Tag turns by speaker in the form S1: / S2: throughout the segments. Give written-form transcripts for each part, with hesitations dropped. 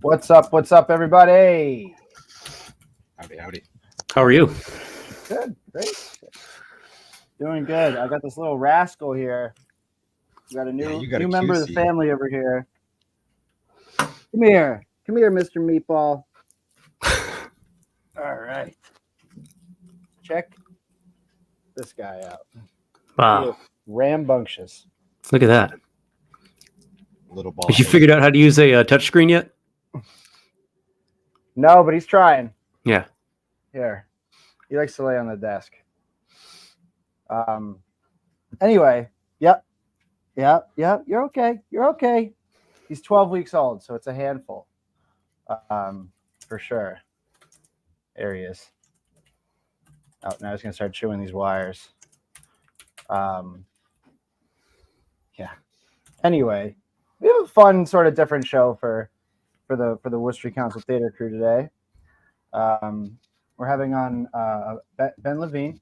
S1: What's up? What's up, everybody?
S2: Howdy, howdy.
S3: How are you?
S1: Good, great. Doing good. I got this little rascal here. We got a new member of the family over here. Come here, Mr. Meatball. All right. Check this guy out.
S3: Wow.
S1: Rambunctious.
S3: Look at that.
S2: Little ball.
S3: Have you figured out how to use a touchscreen yet?
S1: No, but he's trying.
S3: Yeah.
S1: Here. He likes to lay on the desk. Anyway, yep. You're okay. He's 12 weeks old, so it's a handful. For sure. There he is. Oh, now he's gonna start chewing these wires. Yeah. Anyway, we have a fun, sort of different show for the Worcester City Council Theater crew today. We're having on Ben Levine,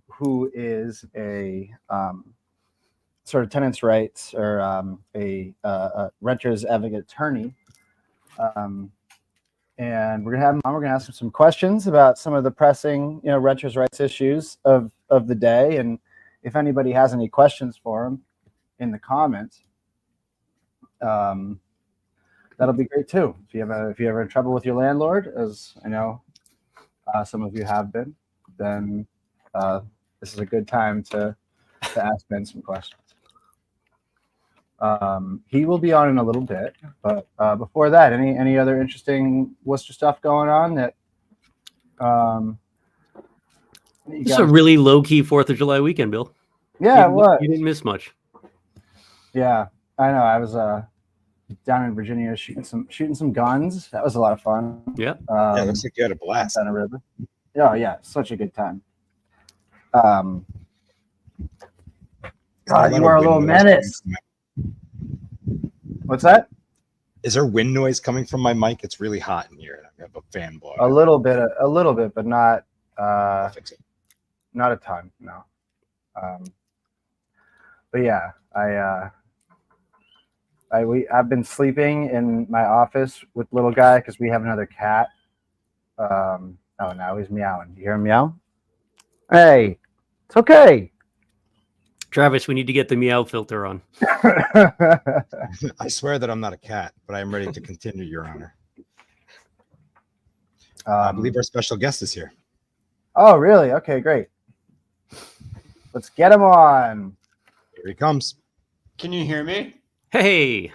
S1: who is a sort of tenants' rights or a renters' advocate attorney. And we're gonna have him on. We're gonna ask him some questions about some of the pressing, renters' rights issues of the day. And if anybody has any questions for him in the comments, that'll be great too. If you're ever in trouble with your landlord, as I know some of you have been, then this is a good time to ask Ben some questions. He will be on in a little bit, but before that, any other interesting Worcester stuff going on that?
S3: It's a really low-key 4th of July weekend, Bill.
S1: Yeah, what?
S3: You didn't miss much.
S1: Yeah, I know. I was down in Virginia shooting some guns. That was a lot of fun.
S3: Yeah.
S2: Yeah, looks like you had a blast.
S1: On a river. Oh yeah, such a good time. God, you are a little menace. What's that?
S2: Is there wind noise coming from my mic? It's really hot in here. I have a fan blowing.
S1: A little bit, but not
S2: I'll fix it.
S1: not a ton. No. But yeah, I've been sleeping in my office with little guy because we have another cat. Oh, now he's meowing. You hear him meow? Hey, it's okay.
S3: Travis, we need to get the meow filter on.
S2: I swear that I'm not a cat, but I am ready to continue, Your Honor. I believe our special guest is here.
S1: Oh, really? Okay, great. Let's get him on.
S2: Here he comes.
S4: Can you hear me?
S3: Hey.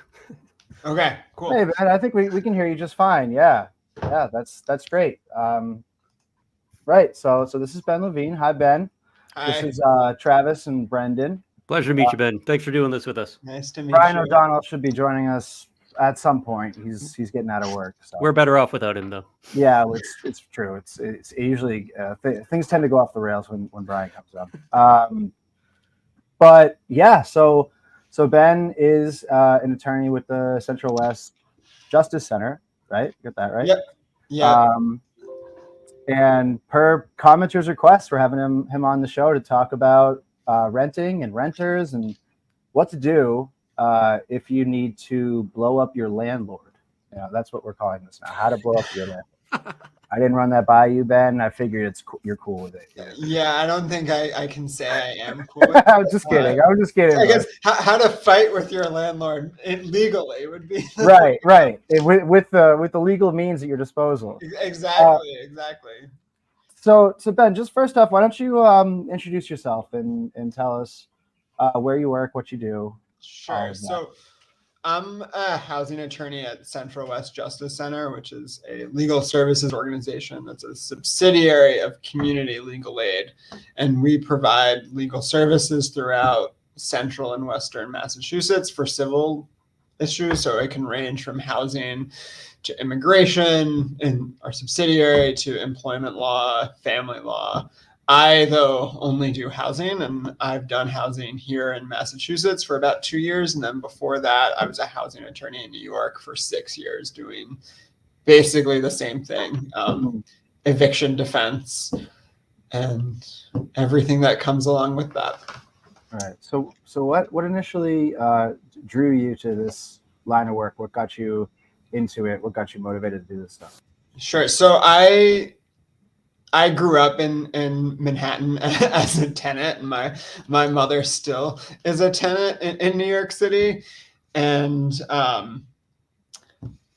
S4: Okay, cool.
S1: Hey, Ben, I think we can hear you just fine. Yeah, that's great. Right. So this is Ben Levine. Hi, Ben.
S4: Hi.
S1: This is Travis and Brendan.
S3: Pleasure to meet you, Ben. Thanks for doing this with us.
S4: Nice to meet
S1: Bryan
S4: you.
S1: O'Donnell should be joining us at some point. He's getting out of work. So.
S3: We're better off without him, though.
S1: Yeah, it's true. It's usually things tend to go off the rails when Bryan comes up. But yeah, so Ben is an attorney with the Central West Justice Center, right? Got that right?
S4: Yep. Yeah.
S1: And per commenters' request, we're having him on the show to talk about renting and renters and what to do if you need to blow up your landlord. That's what we're calling this now. How to blow up your landlord. I didn't run that by you, Ben. I figured you're cool with it.
S4: Yeah, I don't think I can say I am cool with it.
S1: I was just kidding.
S4: I guess how to fight with your landlord legally would be
S1: right. With the legal means at your disposal.
S4: Exactly.
S1: So Ben, just first off, why don't you introduce yourself and tell us where you work, what you do.
S4: Sure. So I'm a housing attorney at Central West Justice Center, which is a legal services organization that's a subsidiary of Community Legal Aid. And we provide legal services throughout central and western Massachusetts for civil issues. So it can range from housing to immigration in our subsidiary to employment law, family law. I, though, only do housing, and I've done housing here in Massachusetts for about 2 years. And then before that, I was a housing attorney in New York for 6 years doing basically the same thing, eviction defense and everything that comes along with that.
S1: All right. So what initially drew you to this line of work? What got you into it? What got you motivated to do this stuff?
S4: Sure. So I grew up in Manhattan as a tenant, and my mother still is a tenant in New York City, and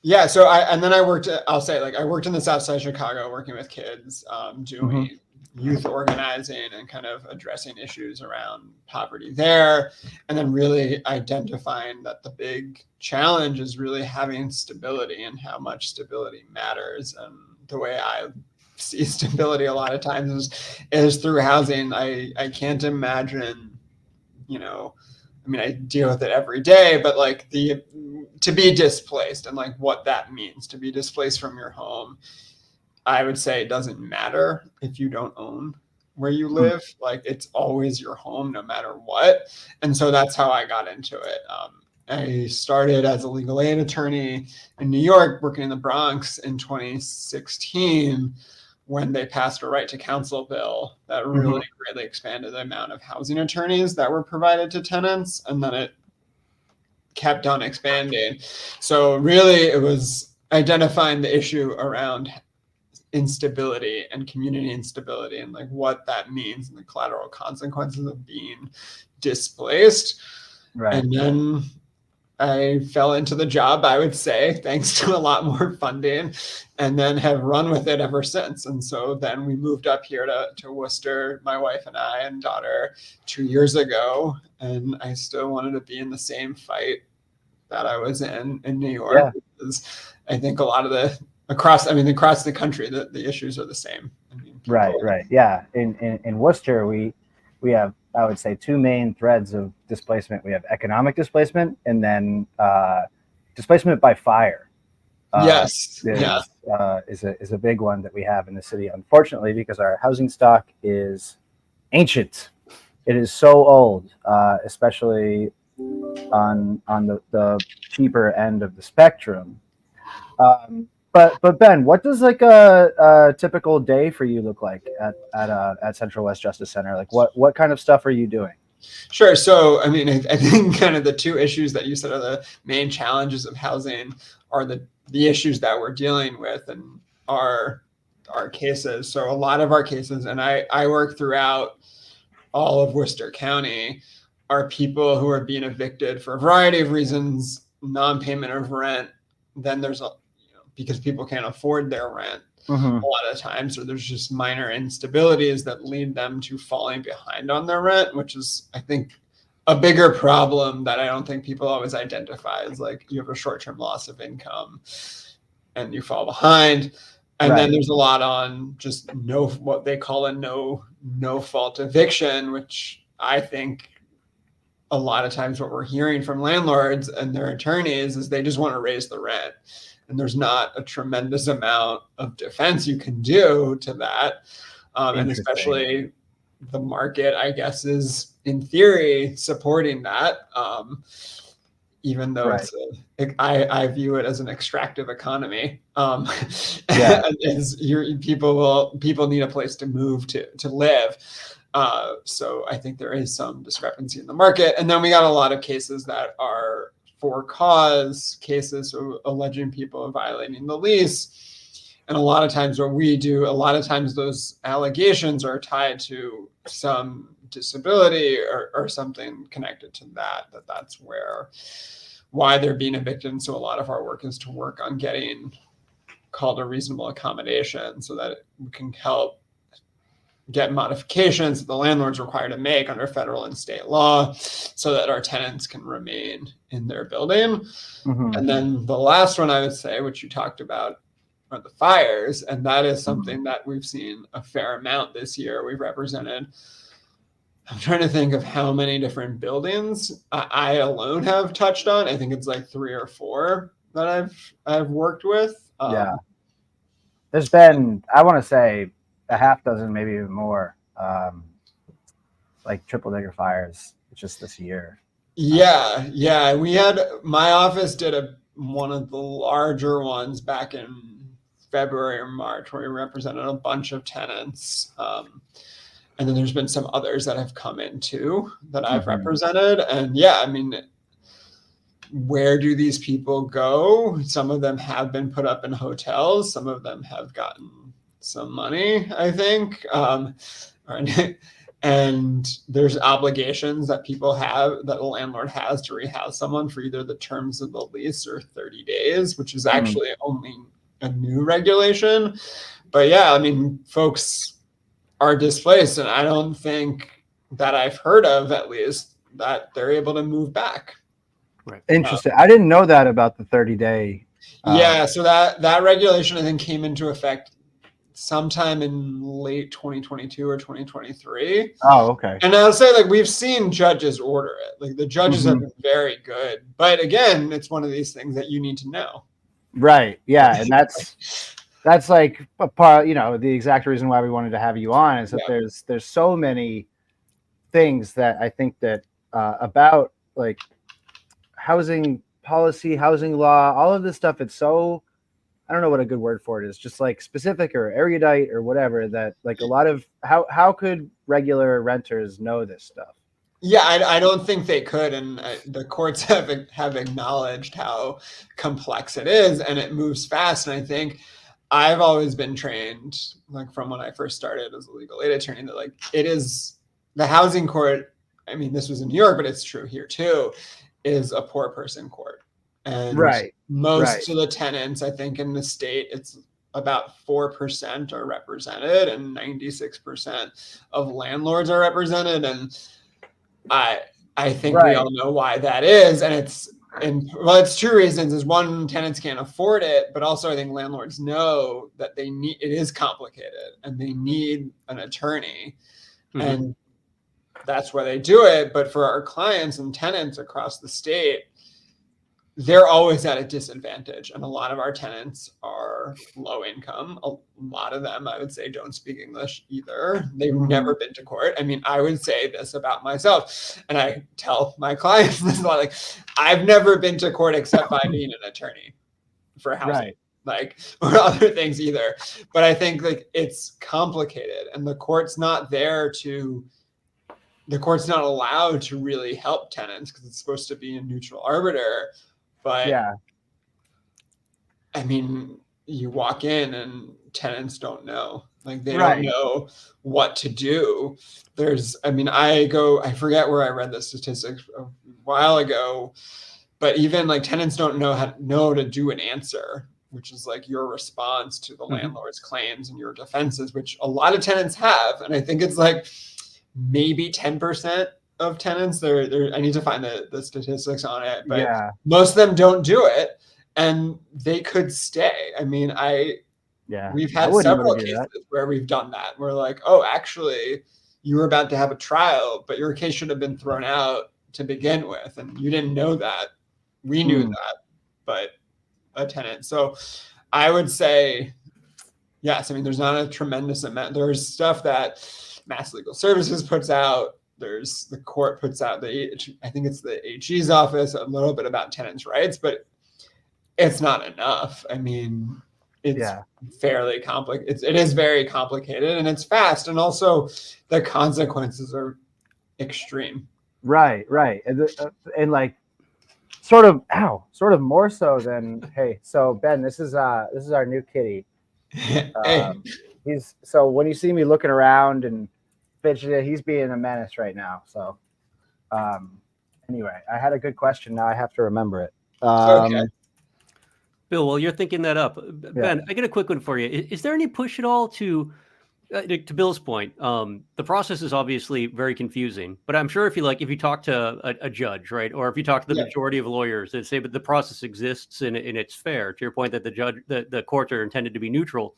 S4: yeah. So I worked. I'll say, like, I worked in the South Side of Chicago, working with kids, doing youth organizing and kind of addressing issues around poverty there, and then really identifying that the big challenge is really having stability and how much stability matters. And the way I see stability a lot of times is through housing. I can't imagine, I mean, I deal with it every day, but like to be displaced and like what that means to be displaced from your home, I would say it doesn't matter if you don't own where you live. Like, it's always your home no matter what. And so that's how I got into it. I started as a legal aid attorney in New York, working in the Bronx in 2016, when they passed a right to counsel bill that really greatly expanded the amount of housing attorneys that were provided to tenants. And then it kept on expanding. So really it was identifying the issue around instability and community instability and like what that means and the collateral consequences of being displaced.
S1: Right.
S4: And then I fell into the job, I would say, thanks to a lot more funding, and then have run with it ever since. And so then we moved up here to Worcester, my wife and I and daughter, 2 years ago. And I still wanted to be in the same fight that I was in New York.
S1: Yeah.
S4: Because I think a lot of across the country, the issues are the same. I mean,
S1: Right. Yeah. In Worcester, we have, I would say, two main threads of displacement. We have economic displacement, and then displacement by fire.
S4: Yes.
S1: Is a big one that we have in the city, unfortunately, because our housing stock is ancient. It is so old, especially on the cheaper end of the spectrum. But Ben, what does like a typical day for you look like at Central West Justice Center? Like what kind of stuff are you doing?
S4: Sure. So, I mean, I think kind of the two issues that you said are the main challenges of housing are the issues that we're dealing with and our cases. So a lot of our cases, and I work throughout all of Worcester County, are people who are being evicted for a variety of reasons, non-payment of rent. Then there's because people can't afford their rent a lot of times, or there's just minor instabilities that lead them to falling behind on their rent, which is, I think, a bigger problem that I don't think people always identify as, like, you have a short-term loss of income and you fall behind. And then there's a lot on just what they call a no fault eviction, which I think a lot of times what we're hearing from landlords and their attorneys is they just want to raise the rent. And there's not a tremendous amount of defense you can do to that. And especially the market, I guess, is in theory supporting that. Even though I view it as an extractive economy. People need a place to move to live. So I think there is some discrepancy in the market. And then we got a lot of cases that are for cause cases, so alleging people are violating the lease. And a lot of times those allegations are tied to some disability or something connected to that's why they're being evicted. And so a lot of our work is to work on getting called a reasonable accommodation so that we can help get modifications that the landlord's required to make under federal and state law so that our tenants can remain in their building. And then the last one I would say, which you talked about, are the fires. And that is something that we've seen a fair amount this year. We've represented, I'm trying to think of how many different buildings I alone have touched on. I think it's like 3 or 4 that I've worked with.
S1: There's been, I want to say, a half dozen, maybe even more, like triple digger fires just this year.
S4: Yeah. We had, my office did one of the larger ones back in February or March where we represented a bunch of tenants. And then there's been some others that have come in too that I've represented. And yeah, I mean, where do these people go? Some of them have been put up in hotels. Some of them have gotten some money, I think. And there's obligations that people have, that a landlord has, to rehouse someone for either the terms of the lease or 30 days, which is actually only a new regulation. But yeah, I mean, folks are displaced, and I don't think that I've heard of, at least, that they're able to move back.
S3: Right.
S1: Interesting. I didn't know that about the 30-day.
S4: Yeah, so that regulation, I think, came into effect sometime in late 2022 or 2023.
S1: Oh, okay.
S4: And I'll say, like, we've seen judges order it. Like, the judges have been very good. But again, it's one of these things that you need to know.
S1: Right. Yeah. And that's like a part, the exact reason why we wanted to have you on, is that there's so many things that I think that about, like, housing policy, housing law, all of this stuff. It's so, I don't know what a good word for it is, just like specific or erudite or whatever, that like a lot of how could regular renters know this stuff?
S4: Yeah, I don't think they could. And the courts have acknowledged how complex it is, and it moves fast. And I think I've always been trained, like from when I first started as a legal aid attorney, that like it is the housing court. I mean, this was in New York, but it's true here too, is a poor person court. And most of the tenants, I think, in the state, it's about 4% are represented, and 96% of landlords are represented. And I think we all know why that is. And it's two reasons. Is one, tenants can't afford it, but also I think landlords know that it is complicated and they need an attorney. And that's why they do it. But for our clients and tenants across the state, they're always at a disadvantage. And a lot of our tenants are low income. A lot of them, I would say, don't speak English either. They've never been to court. I mean, I would say this about myself, and I tell my clients this a lot, like, I've never been to court except by being an attorney for housing, like, or other things either. But I think, like, it's complicated, and the court's not allowed to really help tenants because it's supposed to be a neutral arbiter. But I mean, you walk in and tenants don't know. Like, they don't know what to do. I forget where I read the statistics a while ago, but even like tenants don't know to do an answer, which is like your response to the landlord's claims and your defenses, which a lot of tenants have. And I think it's like maybe 10% of tenants I need to find the statistics on it, but most of them don't do it, and they could stay. I mean, we've had several cases where we've done that. We're like, oh, actually, you were about to have a trial, but your case should have been thrown out to begin with, and you didn't know that. We knew that, but a tenant. So I would say, yes, I mean, there's not a tremendous amount. There's stuff that Mass Legal Services puts out. There's the court puts out I think it's the AG's office, a little bit about tenants' rights, but it's not enough. I mean, it's fairly complicated. It is very complicated, and it's fast, and also the consequences are extreme. Right.
S1: And like, sort of more so than, hey, so Ben, this is our new kitty. So when you see me looking around and fidgeting, he's being a menace right now. So anyway, I had a good question. Now I have to remember it.
S4: Okay.
S3: Bill, while you're thinking that up, Ben, I got a quick one for you. Is there any push at all to Bill's point? The process is obviously very confusing, but I'm sure if you talk to a judge, right, or if you talk to the majority of lawyers, they say, but the process exists and it's fair. To your point that the courts are intended to be neutral.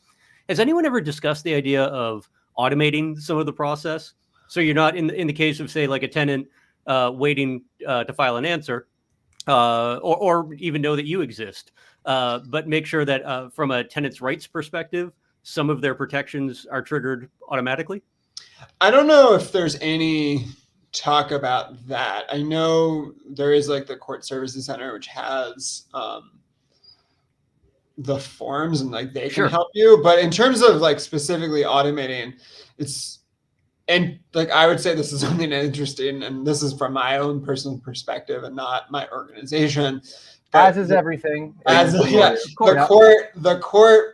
S3: Has anyone ever discussed the idea of automating some of the process, so you're not in the case of, say, like a tenant waiting to file an answer, or even know that you exist, but make sure that from a tenant's rights perspective, some of their protections are triggered automatically?
S4: I don't know if there's any talk about that. I know there is like the Court Services Center, which has the forms, and like they can help you. But in terms of like specifically automating, and like I would say this is something interesting, and this is from my own personal perspective and not my organization.
S1: As is everything.
S4: The court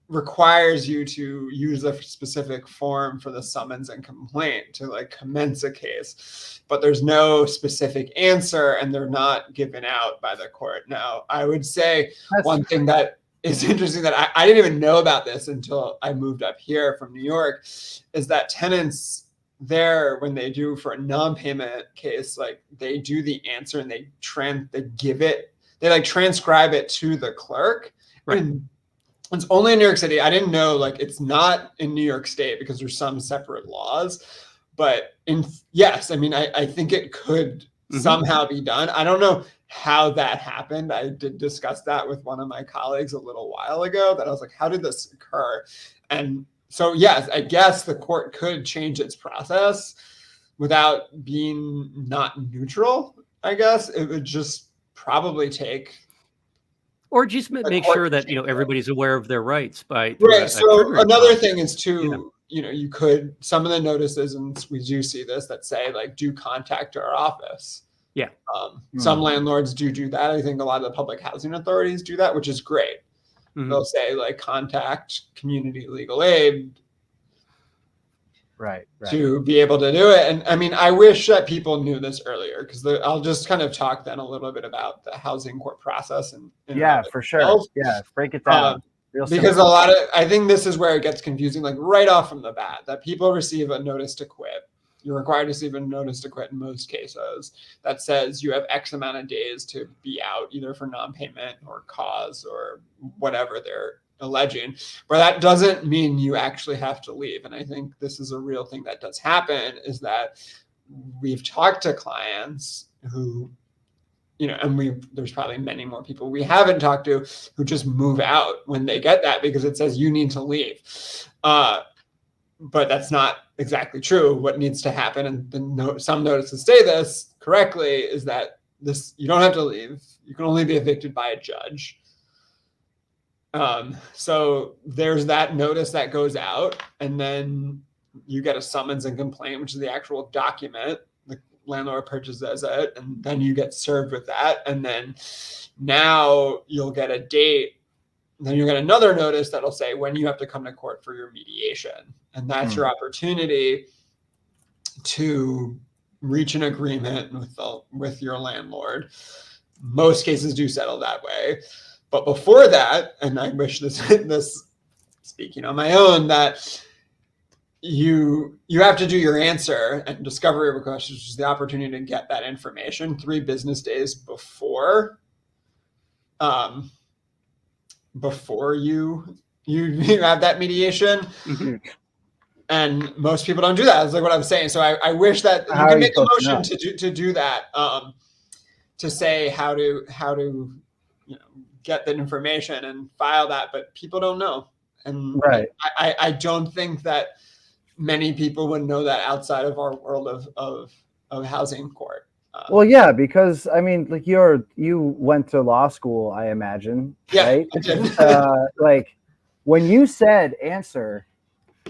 S4: requires you to use a specific form for the summons and complaint to like commence a case, but there's no specific answer and they're not given out by the court. Now, I would say one thing that is interesting that I didn't even know about this until I moved up here from New York is that tenants there, when they do for a non-payment case, like they do the answer and they like transcribe it to the clerk.
S3: Right.
S4: And it's only in New York City. I didn't know, like, it's not in New York State because there's some separate laws. But yes, I mean, I think it could somehow be done. I don't know how that happened. I did discuss that with one of my colleagues a little while ago, that I was like, how did this occur? And so, yes, I guess the court could change its process without being not neutral. I guess it would just probably take.
S3: Or just make sure that, everybody's aware of their rights by.
S4: Right. So another thing is too, you could, some of the notices, and we do see this, that say like, do contact our office.
S3: Yeah.
S4: Some landlords do that. I think a lot of the public housing authorities do that, which is great. They'll say like, contact community legal aid.
S1: Right.
S4: To be able to do it. And I mean, I wish that people knew this earlier, because I'll just kind of talk then a little bit about the housing court process. And
S1: for sure. Yeah, break it down.
S4: Because I think this is where it gets confusing, like right off from the bat, that people receive a notice to quit. You're required to receive a notice to quit in most cases that says you have X amount of days to be out, either for non-payment or cause or whatever they're alleging, but that doesn't mean you actually have to leave. And I think this is a real thing that does happen, is that we've talked to clients who, and there's probably many more people we haven't talked to who just move out when they get that because it says you need to leave. But that's not exactly true. What needs to happen, and some notices say this correctly, is that you don't have to leave. You can only be evicted by a judge. So there's that notice that goes out, and then you get a summons and complaint, which is the actual document. The landlord purchases it, and then you get served with that. And then now you'll get a date. Then you'll get another notice that'll say when you have to come to court for your mediation. And that's your opportunity to reach an agreement with your landlord. Most cases do settle that way. But before that, and I wish this speaking on my own, that you have to do your answer and discovery request, which is the opportunity to get that information 3 business days before you have that mediation. And most people don't do that. That's like what I'm saying. So I wish that you can make a motion to do that, to say how to get that information and file that, but people don't know. And I don't think that many people would know that outside of our world of housing court.
S1: Well, yeah, because I mean, like you went to law school, I imagine, right?
S4: I did.
S1: Like when you said answer,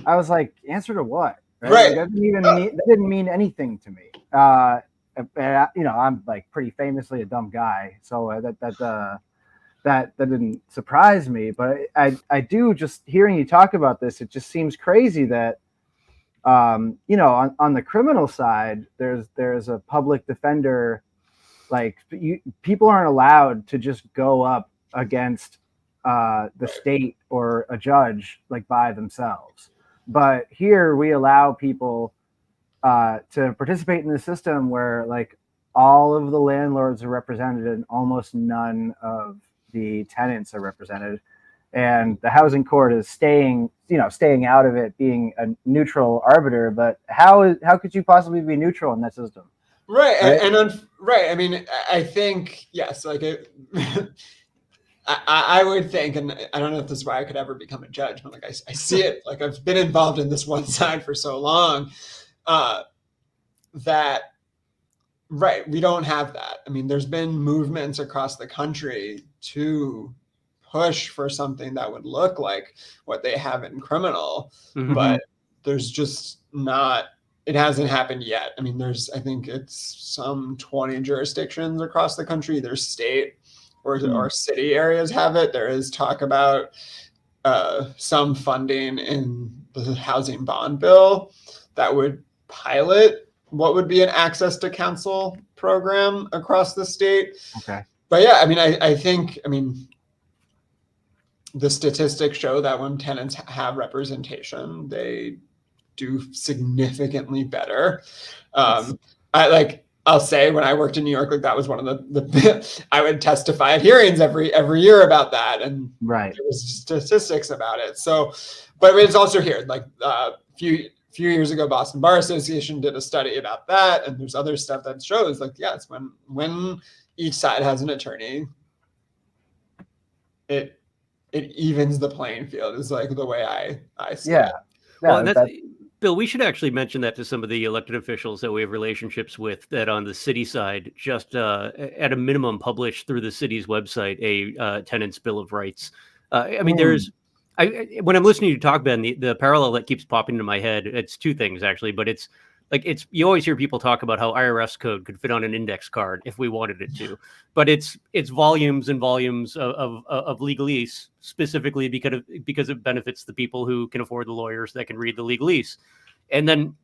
S1: I was like, answer to what?
S4: Right.
S1: Like, that didn't mean anything to me. I'm like pretty famously a dumb guy, so that didn't surprise me. But I do, just hearing you talk about this, it just seems crazy that on the criminal side, there's a public defender. Like people aren't allowed to just go up against the state or a judge like by themselves. But here we allow people to participate in the system where like all of the landlords are represented and almost none of the tenants are represented. And the housing court is staying out of it, being a neutral arbiter. But how could you possibly be neutral in that system?
S4: Right. I mean, I think, yes, like I would think, and I don't know if this is why I could ever become a judge, but like I see it, like I've been involved in this one side for so long, that, right, we don't have that. I mean, there's been movements across the country to push for something that would look like what they have in criminal, but there's just not, it hasn't happened yet. I mean, I think it's some 20 jurisdictions across the country. There's state or city areas have it. There is talk about some funding in the housing bond bill that would pilot what would be an access to counsel program across the state.
S1: Okay.
S4: But yeah, I mean, I think the statistics show that when tenants have representation, they do significantly better. I'll say when I worked in New York, like that was one of the I would testify at hearings every year about that, and
S1: Right.
S4: there was statistics about it. So, but it's also here. Like few years ago, Boston Bar Association did a study about that, and there's other stuff that shows like yes, when each side has an attorney, it evens the playing field. Is like the way I see it.
S3: Well, Bill, we should actually mention that to some of the elected officials that we have relationships with that on the city side, just at a minimum publish through the city's website a tenant's bill of rights. I mean, when I'm listening to you talk, Ben, the parallel that keeps popping into my head, it's two things actually, but it's you always hear people talk about how IRS code could fit on an index card if we wanted it to, but it's volumes and volumes of legalese, specifically because it benefits the people who can afford the lawyers that can read the legalese. And then,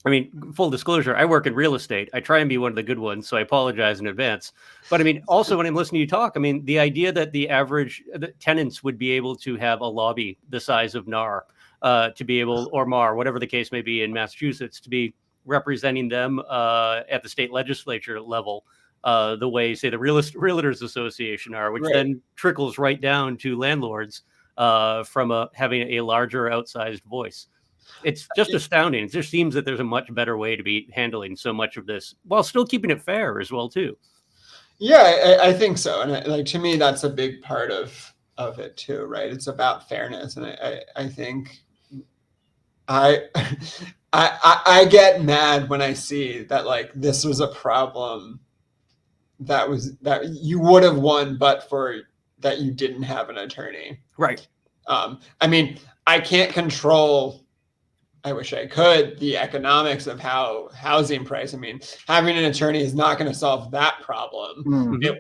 S3: I mean, full disclosure, I work in real estate. I try and be one of the good ones, so I apologize in advance. But I mean, also when I'm listening to you talk, I mean, the idea that the tenants would be able to have a lobby the size of NAR to be able, or MAR, whatever the case may be in Massachusetts, to be representing them at the state legislature level, the way, say, the Realtors Association are, which then trickles right down to landlords from having a larger outsized voice. It's just astounding. It just seems that there's a much better way to be handling so much of this while still keeping it fair as well, too.
S4: Yeah, I think so. And to me, that's a big part of it, too, right? It's about fairness. And I think I get mad when I see that like this was a problem that you would have won, but for that you didn't have an attorney.
S3: Right.
S4: I mean, I can't control, I wish I could, the economics of how housing price. I mean, having an attorney is not going to solve that problem.
S1: Mm-hmm.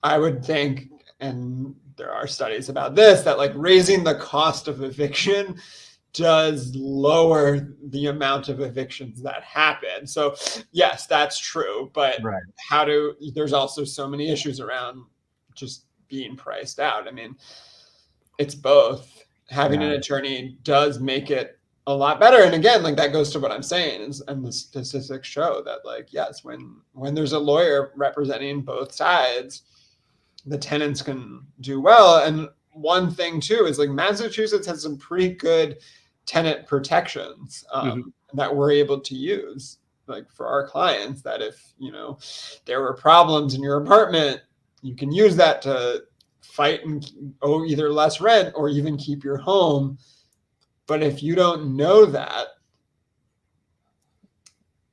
S4: I would think, and there are studies about this, that like raising the cost of eviction does lower the amount of evictions that happen. So yes, that's true. But there's also so many issues around just being priced out. I mean, it's both. Having an attorney does make it a lot better. And again, like that goes to what I'm saying and the statistics show that like, yes, when there's a lawyer representing both sides, the tenants can do well. And one thing too is like Massachusetts has some pretty good tenant protections that we're able to use like for our clients, that if there were problems in your apartment, you can use that to fight and owe either less rent or even keep your home. But if you don't know that,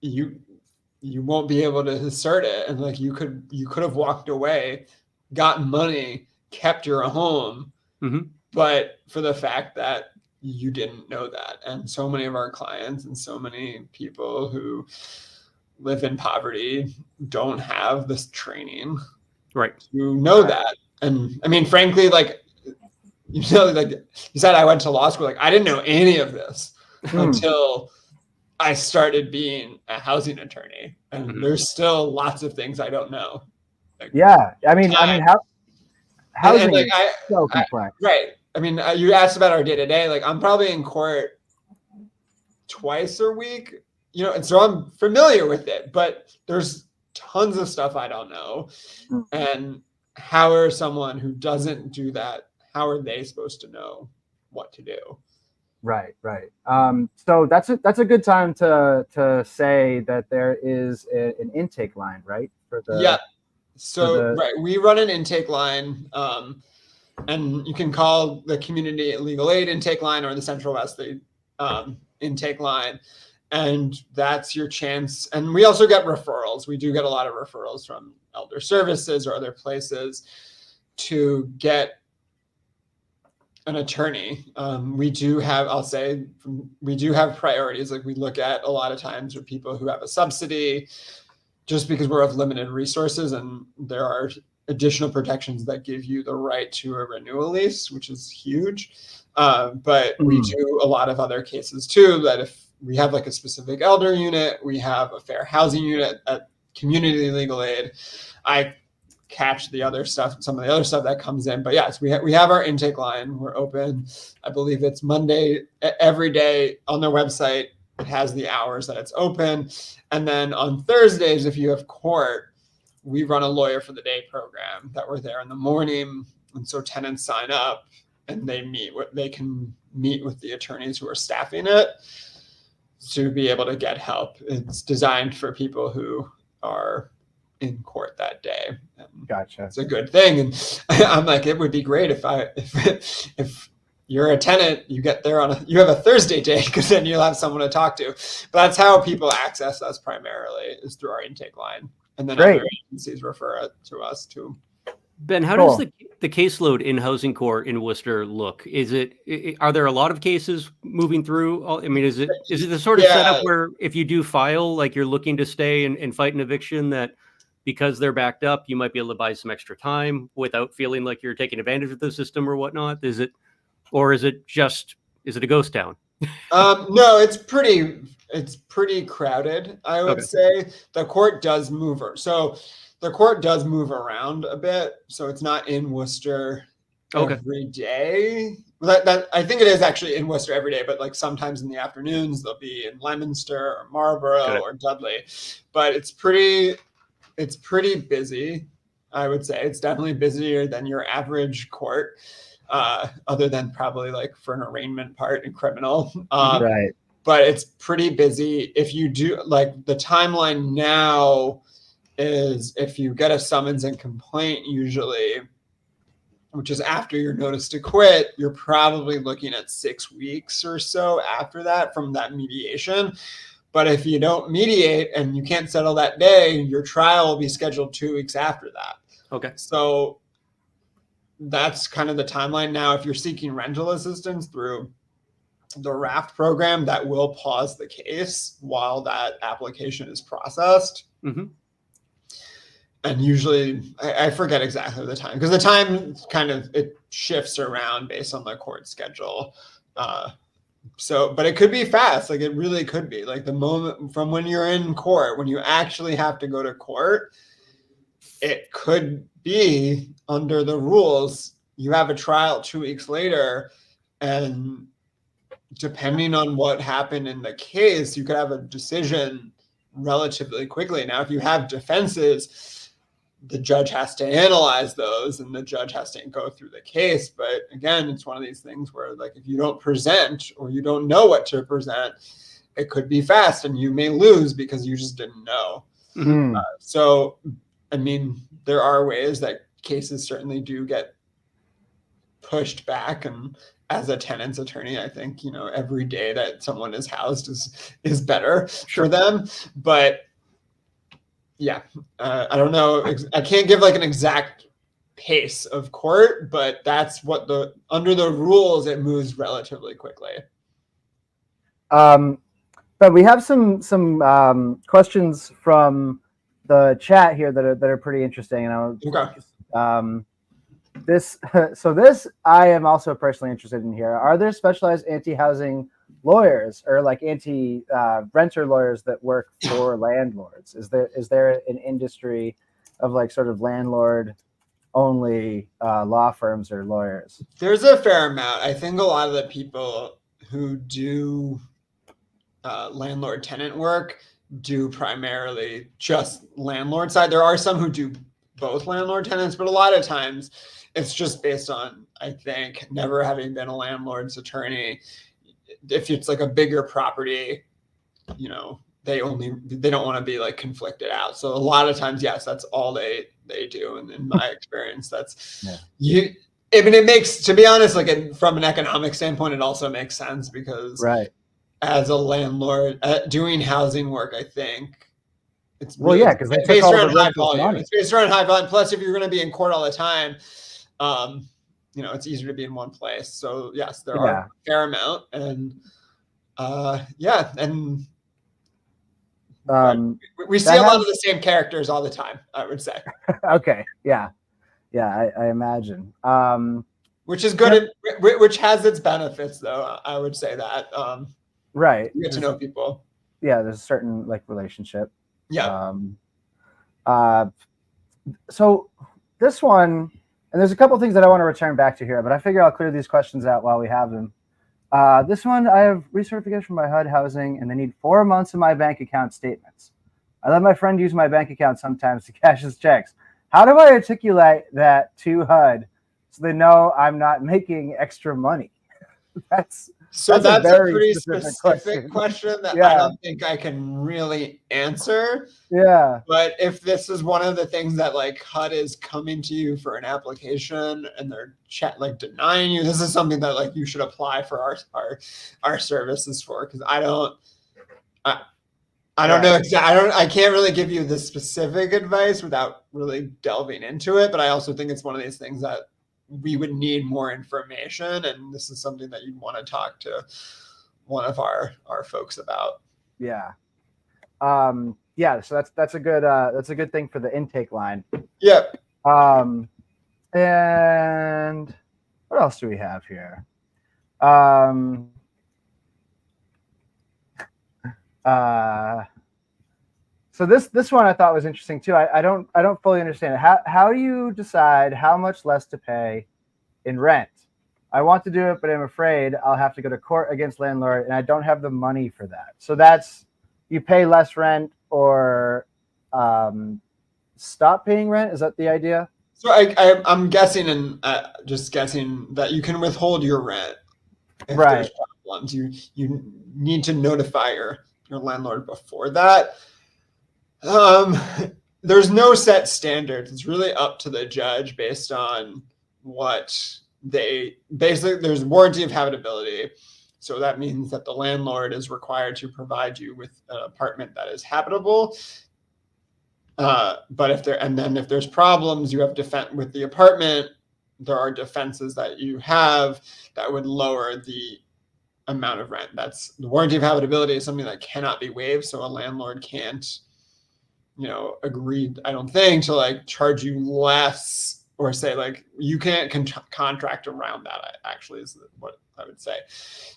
S4: you won't be able to assert it. And like you could have walked away, gotten money, kept your home, but for the fact that you didn't know that. And so many of our clients and so many people who live in poverty don't have this training to know that. And I mean, frankly, like, like you said, I went to law school. Like I didn't know any of this until I started being a housing attorney. And there's still lots of things I don't know. Like,
S1: I mean, housing is so complex.
S4: Right. I mean, you asked about our day to day. Like I'm probably in court twice a week, and so I'm familiar with it, but there's tons of stuff I don't know. And how are someone who doesn't do that, how are they supposed to know what to do?
S1: Right. So that's a good time to say that there is an intake line, right?
S4: We run an intake line, and you can call the community legal aid intake line or the Central West intake line, and that's your chance. And we also get referrals. We do get a lot of referrals from elder services or other places to get an attorney, we do have, I'll say, we do have priorities. Like we look at a lot of times with people who have a subsidy, just because we're of limited resources, and there are additional protections that give you the right to a renewal lease, which is huge. But we do a lot of other cases too, that if we have like a specific elder unit, we have a fair housing unit at community legal aid. I catch the other stuff, some of the other stuff that comes in. But yes, we have our intake line. We're open. I believe it's Monday every day on their website. It has the hours that it's open. And then on Thursdays, if you have court, we run a lawyer for the day program that we're there in the morning. And so tenants sign up and they can meet with the attorneys who are staffing it to be able to get help. It's designed for people who are in court that day.
S1: Gotcha.
S4: It's a good thing. And I'm like, it would be great if you're a tenant, you get there you have a Thursday day, because then you'll have someone to talk to. But that's how people access us primarily, is through our intake line. And then other agencies refer it to us too.
S3: Ben, how does the caseload in housing court in Worcester look? Are there a lot of cases moving through? I mean, is it the sort of setup where if you do file, like you're looking to stay and fight an eviction, that because they're backed up, you might be able to buy some extra time without feeling like you're taking advantage of the system or whatnot? Is it a ghost town?
S4: No, it's pretty crowded, I would say. The court does move. So the court does move around a bit. So it's not in Worcester every day. That I think it is actually in Worcester every day, but like sometimes in the afternoons they'll be in Leominster or Marlborough or Dudley. But it's pretty busy, I would say. It's definitely busier than your average court, other than probably like for an arraignment part in criminal.
S1: Right.
S4: But it's pretty busy. If you do, like, the timeline now is if you get a summons and complaint, usually, which is after your notice to quit, you're probably looking at 6 weeks or so after that from that mediation. But if you don't mediate and you can't settle that day, your trial will be scheduled 2 weeks after that.
S3: Okay.
S4: So that's kind of the timeline. Now, if you're seeking rental assistance through the RAFT program, that will pause the case while that application is processed. Mm-hmm. And usually, I forget exactly the time, because the time it shifts around based on the court schedule. But it could be fast. Like, it really could be. Like, the moment from when you're in court, when you actually have to go to court, it could be, under the rules, you have a trial 2 weeks later, and depending on what happened in the case, you could have a decision relatively quickly. Now, if you have defenses, the judge has to analyze those and the judge has to go through the case. But again, it's one of these things where, like, if you don't present or you don't know what to present, it could be fast and you may lose because you just didn't know. Mm-hmm. So, I mean, there are ways that cases certainly do get pushed back. And as a tenant's attorney, I think, every day that someone is housed is better for them. But yeah, I don't know. I can't give like an exact pace of court, but that's what under the rules, it moves relatively quickly.
S1: But we have some questions from the chat here that are pretty interesting, and this I am also personally interested in here. Are there specialized anti-housing lawyers or like anti-renter lawyers that work for landlords? Is there an industry of like sort of landlord only law firms or lawyers?
S4: There's a fair amount. I think a lot of the people who do landlord tenant work do primarily just landlord side. There are some who do both landlord tenants, but a lot of times it's just based on, I think, never having been a landlord's attorney. If it's like a bigger property, they don't want to be like conflicted out. So a lot of times, yes, that's all they do. And in my experience, it makes, to be honest, like from an economic standpoint, it also makes sense because as a landlord doing housing work, I think it's really, because it's based around high volume. It's based around high volume. Plus, if you're going to be in court all the time, it's easier to be in one place. So yes, there
S1: Yeah.
S4: are a fair amount, and and we see a lot of the same characters all the time, I would say.
S1: Okay. Yeah. I imagine.
S4: Which is good, which has its benefits, though. I would say that.
S1: Right.
S4: You get to know people.
S1: Yeah, there's a certain like relationship.
S4: Yeah.
S1: So this one, and there's a couple things that I want to return back to here, but I figure I'll clear these questions out while we have them. This one, I have recertification from my HUD housing, and they need 4 months of my bank account statements. I let my friend use my bank account sometimes to cash his checks. How do I articulate that to HUD so they know I'm not making extra money? That's a
S4: pretty specific question that I don't think I can really answer.
S1: Yeah.
S4: But if this is one of the things that like HUD is coming to you for an application and they're denying you, this is something that like you should apply for our services for, because I don't know exactly. I can't really give you the specific advice without really delving into it. But I also think it's one of these things that we would need more information, and this is something that you'd want to talk to one of our folks about.
S1: Yeah. So that's a good thing for the intake line.
S4: Yep.
S1: And what else do we have here? So this one I thought was interesting too. I don't fully understand it. How do you decide how much less to pay in rent? I want to do it, but I'm afraid I'll have to go to court against landlord, and I don't have the money for that. So that's, you pay less rent or stop paying rent. Is that the idea?
S4: So I'm guessing, and just guessing, that you can withhold your rent if there's problems. You need to notify your landlord before that. There's no set standards. It's really up to the judge based on what there's warranty of habitability. So that means that the landlord is required to provide you with an apartment that is habitable. But if there's problems, you have with the apartment, there are defenses that you have that would lower the amount of rent. That's the warranty of habitability is something that cannot be waived. So a landlord can't, agree, I don't think, to like charge you less or say like you can't contract around that. Actually, is what I would say.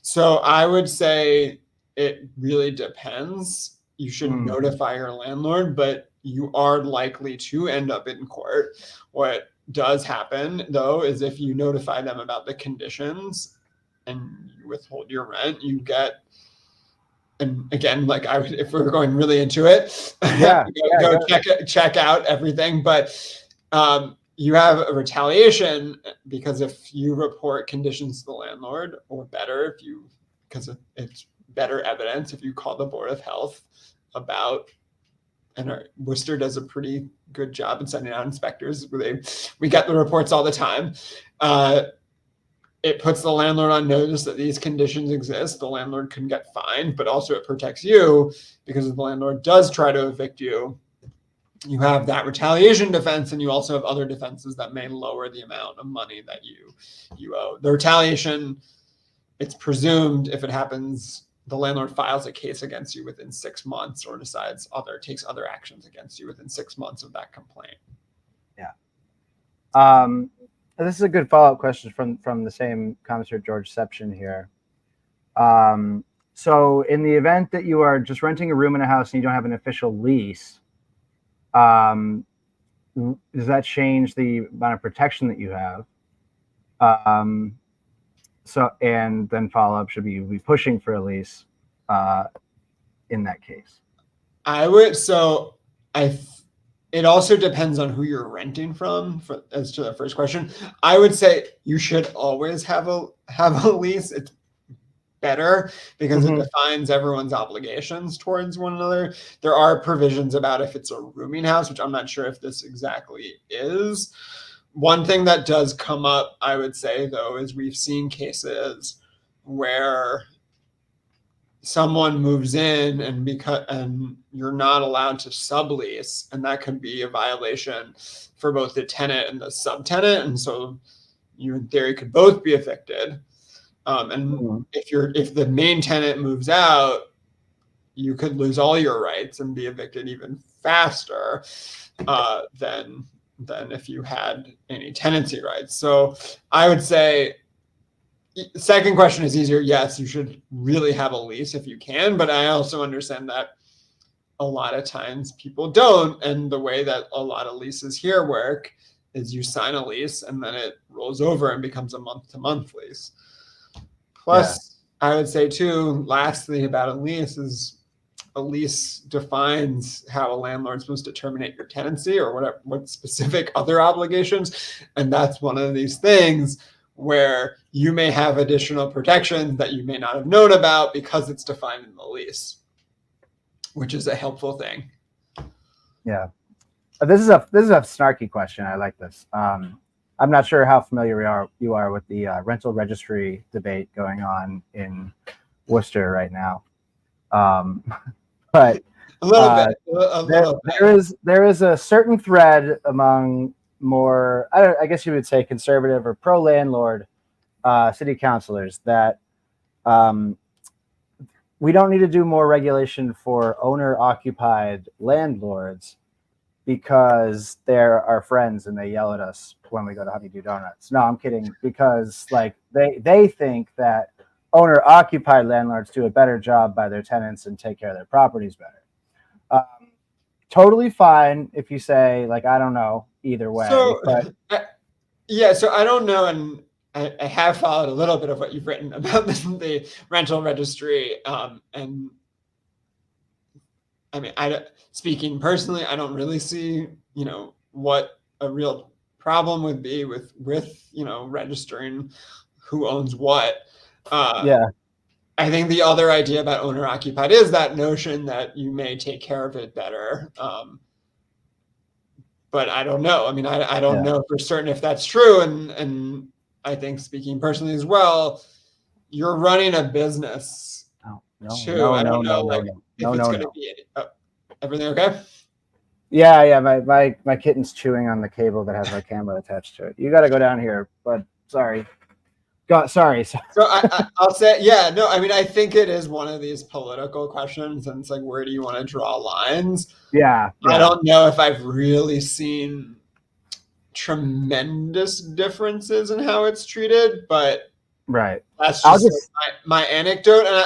S4: So I would say it really depends. You should notify your landlord, but you are likely to end up in court. What does happen though is if you notify them about the conditions and you withhold your rent, you get, and again, like if we're going really into it, check out everything. But you have a retaliation because if you report conditions to the landlord, or better, because it's better evidence if you call the Board of Health about, and Worcester does a pretty good job in sending out inspectors. We get the reports all the time. It puts the landlord on notice that these conditions exist. The landlord can get fined, but also it protects you because if the landlord does try to evict you, you have that retaliation defense, and you also have other defenses that may lower the amount of money that you owe. The retaliation, it's presumed if it happens, the landlord files a case against you within 6 months or takes other actions against you within 6 months of that complaint.
S1: Yeah. This is a good follow-up question from the same commenter, George Seption here. So in the event that you are just renting a room in a house and you don't have an official lease, does that change the amount of protection that you have? So, and then follow-up, should you be pushing for a lease in that case?
S4: It also depends on who you're renting from. As to the first question, I would say you should always have a lease. It's better because it defines everyone's obligations towards one another. There are provisions about if it's a rooming house, which I'm not sure if this exactly is. One thing that does come up, I would say, though, is we've seen cases where someone moves in and you're not allowed to sublease, and that could be a violation for both the tenant and the subtenant. And so, you in theory could both be evicted. And
S1: Mhm.
S4: if the main tenant moves out, you could lose all your rights and be evicted even faster than if you had any tenancy rights. So I would say the second question is easier. Yes, you should really have a lease if you can, but I also understand that a lot of times people don't. And the way that a lot of leases here work is you sign a lease and then it rolls over and becomes a month-to-month lease. Plus, I would say too, lastly about a lease is a lease defines how a landlord's supposed to terminate your tenancy or what specific other obligations. And that's one of these things where you may have additional protections that you may not have known about because it's defined in the lease, which is a helpful thing.
S1: Yeah. This is a snarky question. I like this. I'm not sure how familiar you are with the rental registry debate going on in Worcester right now. But
S4: a little bit.
S1: There is a certain thread among more, I guess you would say, conservative or pro landlord city councilors that we don't need to do more regulation for owner occupied landlords because they're our friends and they yell at us when we go to Honeydew Donuts. No, I'm kidding. Because like they think that owner occupied landlords do a better job by their tenants and take care of their properties better. Totally fine if you say like, I don't know, either way.
S4: So,
S1: but
S4: so I don't know, and I have followed a little bit of what you've written about the rental registry, and I mean, speaking personally, I don't really see, what a real problem would be with registering who owns what. I think the other idea about owner occupied is that notion that you may take care of it better. But I don't know. I mean, I don't know for certain if that's true. And I think, speaking personally as well, you're running a business too. I don't know if it's going to be everything okay? Yeah.
S1: My kitten's chewing on the cable that has my camera attached to it. You got to go down here, but sorry. Sorry.
S4: So I'll say, no, I mean, I think it is one of these political questions, and it's like, where do you want to draw lines?
S1: Yeah.
S4: I don't know if I've really seen tremendous differences in how it's treated, but
S1: right.
S4: That's just my anecdote, and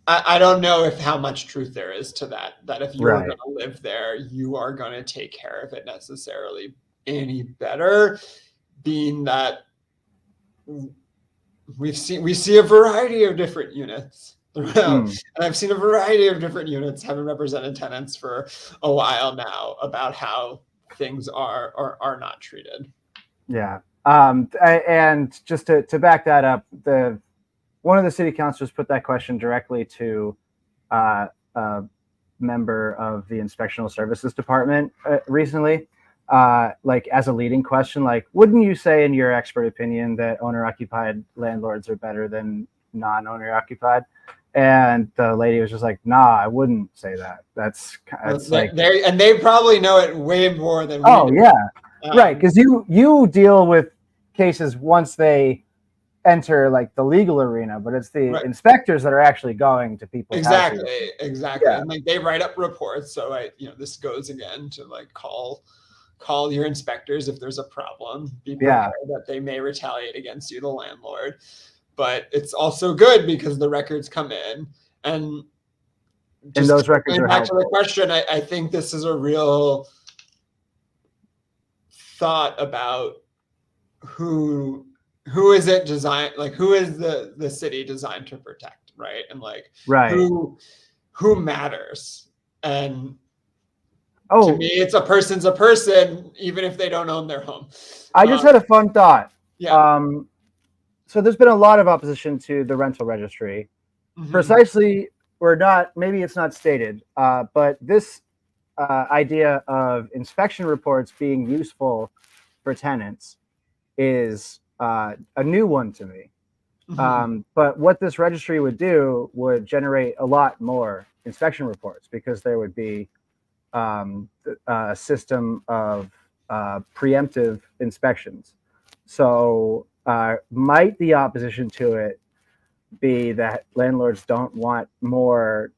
S4: I don't know how much truth there is to that if you're going to live there, you are going to take care of it necessarily any better. Being that we see a variety of different units throughout, and I've seen a variety of different units having represented tenants for a while now about how things are not treated.
S1: Yeah, and just to back that up, one of the city councilors put that question directly to a member of the inspectional services department recently. Like as a leading question, like, wouldn't you say in your expert opinion that owner occupied landlords are better than non-owner occupied? And the lady was just like, nah, I wouldn't say that. That's like,
S4: they probably know it way more than we do.
S1: Yeah. Right. Cause you deal with cases once they enter like the legal arena, but it's the inspectors that are actually going to people's houses.
S4: Exactly. Yeah. And like they write up reports. So this goes again to like call your inspectors if there's a problem. Be prepared that they may retaliate against you, the landlord. But it's also good because the records come in, and
S1: those records are
S4: back to the question. I think this is a real thought about who is it designed, like who is the city designed to protect, right? And like who matters. And to me, it's a person's a person, even if they don't own their home.
S1: I just had a fun thought. So there's been a lot of opposition to the rental registry. Precisely, or not, maybe it's not stated, but this idea of inspection reports being useful for tenants is a new one to me. But what this registry would do would generate a lot more inspection reports because there would be a system of preemptive inspections. So might the opposition to it be that landlords don't want more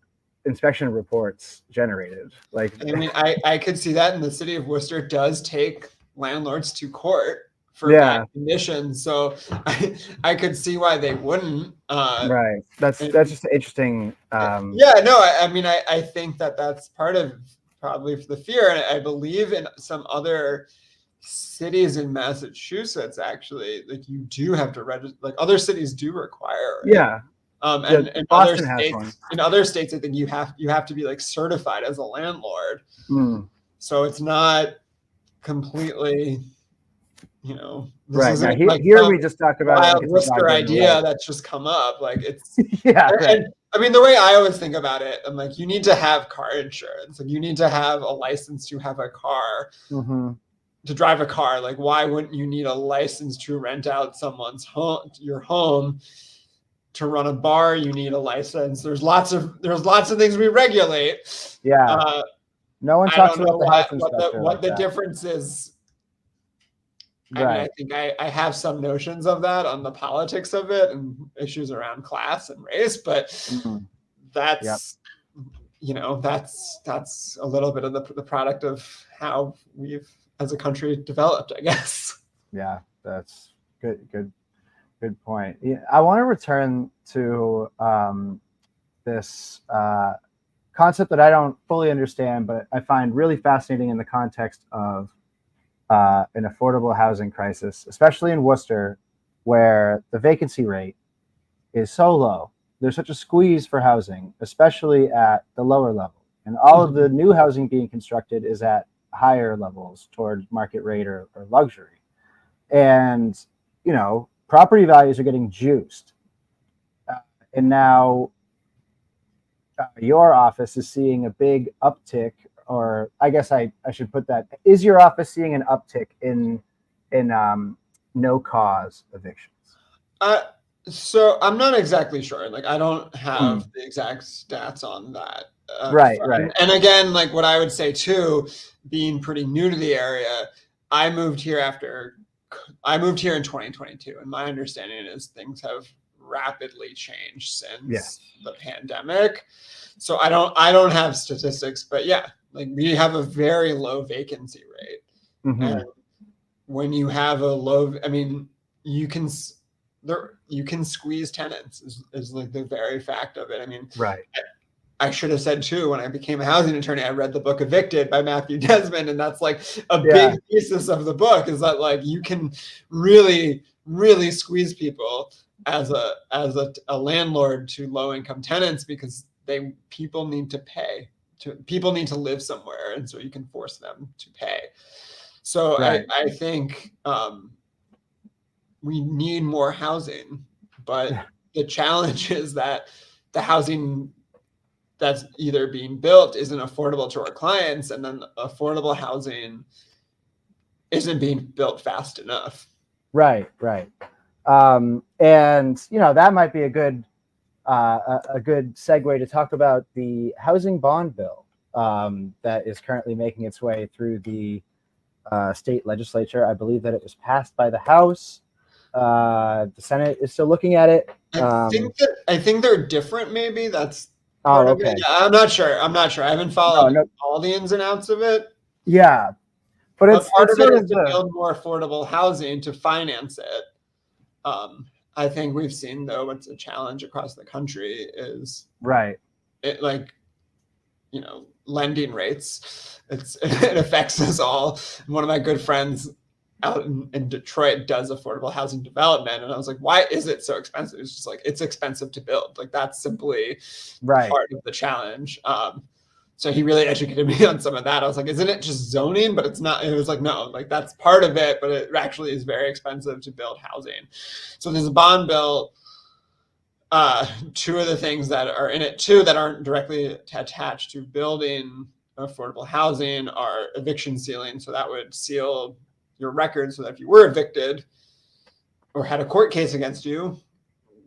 S1: inspection reports generated? Like,
S4: I mean, I could see that, and the city of Worcester does take landlords to court for
S1: Yeah.
S4: bad conditions. So I could see why they wouldn't.
S1: right. That's just interesting.
S4: Yeah, no, I mean, I think that's part of probably the fear. And I believe in some other cities in Massachusetts, actually, like you do have to register, like other cities do require it.
S1: Yeah.
S4: And in
S1: Boston
S4: other
S1: has
S4: states,
S1: one.
S4: in other states, I think you have to be like certified as a landlord. So it's not completely, this
S1: Right.
S4: isn't
S1: Now,
S4: like
S1: here we just talk about
S4: wild
S1: it like
S4: Worcester idea that's just come up. Like it's
S1: yeah. Right.
S4: and I mean, the way I always think about it, I'm like, you need to have car insurance. Like you need to have a license to have a car, to drive a car. Like, why wouldn't you need a license to rent out someone's home, your home? To run a bar, you need a license. There's lots of things we regulate.
S1: Yeah. No one
S4: I
S1: talks
S4: don't know
S1: about the health
S4: what the difference is. I mean, I think I have some notions of that on the politics of it and issues around class and race, but that's that's a little bit of the product of how we've as a country developed, I guess.
S1: Yeah, that's good point. Yeah, I want to return to this concept that I don't fully understand, but I find really fascinating in the context of an affordable housing crisis, especially in Worcester, where the vacancy rate is so low. There's such a squeeze for housing, especially at the lower level. And all of the new housing being constructed is at higher levels toward market rate or luxury. And, property values are getting juiced. And now your office is seeing a big uptick, or I guess I should put that. Is your office seeing an uptick in no cause evictions?
S4: So I'm not exactly sure. Like, I don't have the exact stats on that.
S1: Right.
S4: And again, like what I would say too, being pretty new to the area, I moved here in 2022, and my understanding is things have rapidly changed since the pandemic. So I don't have statistics, but yeah, like we have a very low vacancy rate. And when you have a low, I mean, you can squeeze tenants is like the very fact of it. I mean, I should have said too, when I became a housing attorney, I read the book Evicted by Matthew Desmond. And that's like a big thesis of the book, is that like you can really, really squeeze people as a landlord to low income tenants, because people need to pay. People need to live somewhere. And so you can force them to pay. So I think we need more housing, but the challenge is that the housing that's either being built isn't affordable to our clients, and then affordable housing isn't being built fast enough. Right.
S1: And that might be a good segue to talk about the housing bond bill that is currently making its way through the state legislature. I believe that it was passed by the House. The Senate is still looking at it.
S4: I think they're different. Maybe that's.
S1: Okay.
S4: Yeah, I'm not sure. I haven't followed all the ins and outs of it.
S1: Yeah, but it's
S4: part of it
S1: sort
S4: is to build more affordable housing to finance it. I think we've seen, though, what's a challenge across the country is lending rates. It affects us all. One of my good friends out in Detroit does affordable housing development, and I was like, why is it so expensive? It's just like, it's expensive to build. Like, that's simply part of the challenge. So he really educated me on some of that. I was like, isn't it just zoning? But it's not. It was like, no, like that's part of it, but it actually is very expensive to build housing. So there's a bond bill. Two of the things that are in it too that aren't directly attached to building affordable housing are eviction sealing. So that would seal your record, so that if you were evicted or had a court case against you,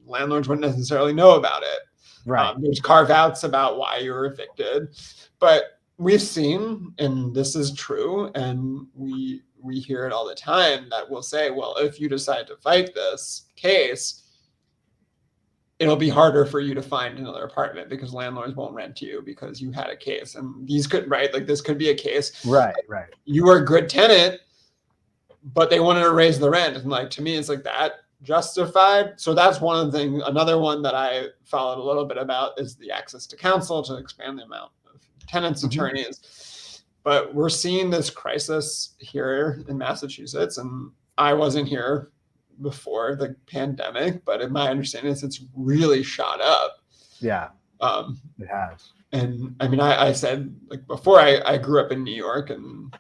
S4: landlords wouldn't necessarily know about it. There's carve outs about why you were evicted, but we've seen, and this is true, and we we hear it all the time that will say, well, if you decide to fight this case, it'll be harder for you to find another apartment because landlords won't rent to you because you had a case. And these could, right? Like this could be a case.
S1: Right.
S4: You were a good tenant, but they wanted to raise the rent. And like, to me, it's like that justified. So that's one of the things. Another one that I followed a little bit about is the access to counsel to expand the amount of tenants, attorneys. But we're seeing this crisis here in Massachusetts, and I wasn't here before the pandemic, but in my understanding is it's really shot up.
S1: Yeah. It has.
S4: And I mean, I said like before, I grew up in New York and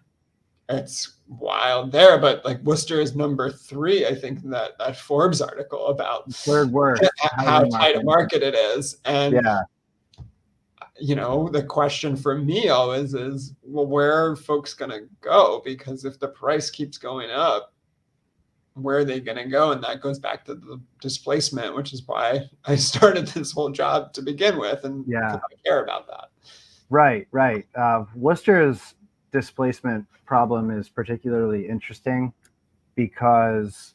S4: it's wild there, but like Worcester is number 3, I think, in that Forbes article about
S1: third worst
S4: how tight a market it is. And
S1: yeah,
S4: you know, the question for me always is, well, where are folks going to go? Because if the price keeps going up, where are they going to go? And that goes back to the displacement, which is why I started this whole job to begin with. And I care about that. Right.
S1: Worcester's displacement problem is particularly interesting because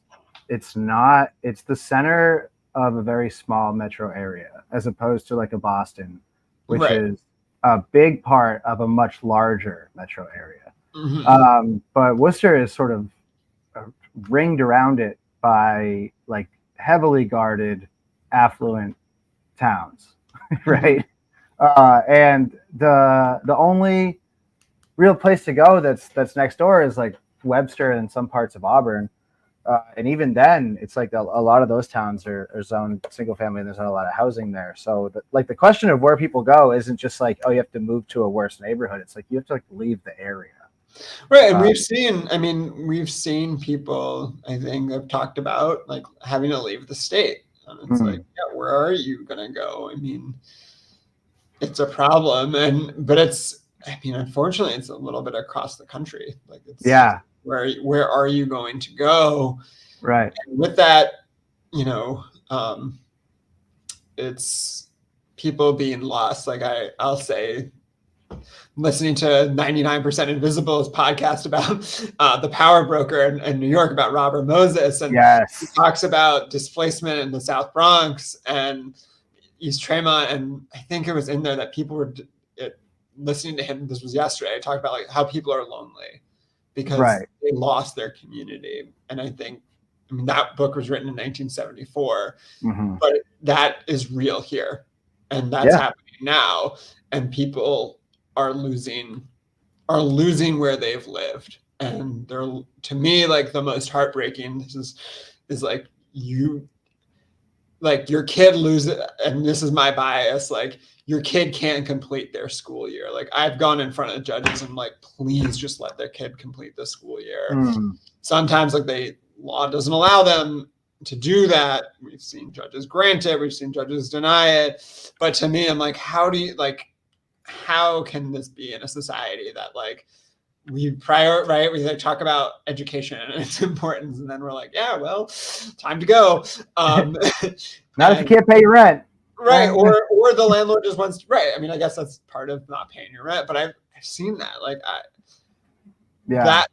S1: it's the center of a very small metro area as opposed to like a Boston, which is a big part of a much larger metro area. But Worcester is sort of ringed around it by like heavily guarded, affluent towns, right? And the only real place to go that's next door is like Webster and some parts of Auburn. And even then, it's like a lot of those towns are zoned single family, and there's not a lot of housing there. So the question of where people go isn't just like, oh, you have to move to a worse neighborhood. It's like you have to like leave the area.
S4: Right. And we've seen people, I think, have talked about like having to leave the state. And it's like, yeah, where are you going to go? I mean, it's a problem. But unfortunately, it's a little bit across the country. Like, it's, where are you going to go?
S1: Right.
S4: And with that, it's people being lost. Like I'll say, listening to 99% Invisible's podcast about the power broker in New York about Robert Moses. And he talks about displacement in the South Bronx and East Tremont. And I think it was in there that people were listening to him. This was yesterday. I talked about like how people are lonely because they lost their community. And I mean, that book was written in 1974, but that is real here. And that's happening now. And people are losing where they've lived. And they're, to me, like the most heartbreaking, this is like your kid loses, and this is my bias, like your kid can't complete their school year. Like I've gone in front of judges and like, please just let their kid complete the school year. Sometimes like law doesn't allow them to do that. We've seen judges grant it, we've seen judges deny it. But to me, I'm like, how can this be in a society that like we talk about education and its importance, and then we're like, yeah, well, time to go.
S1: Not if you can't pay your rent.
S4: Right. Or the landlord just wants to, I mean, I guess that's part of not paying your rent, but I've seen that. Like that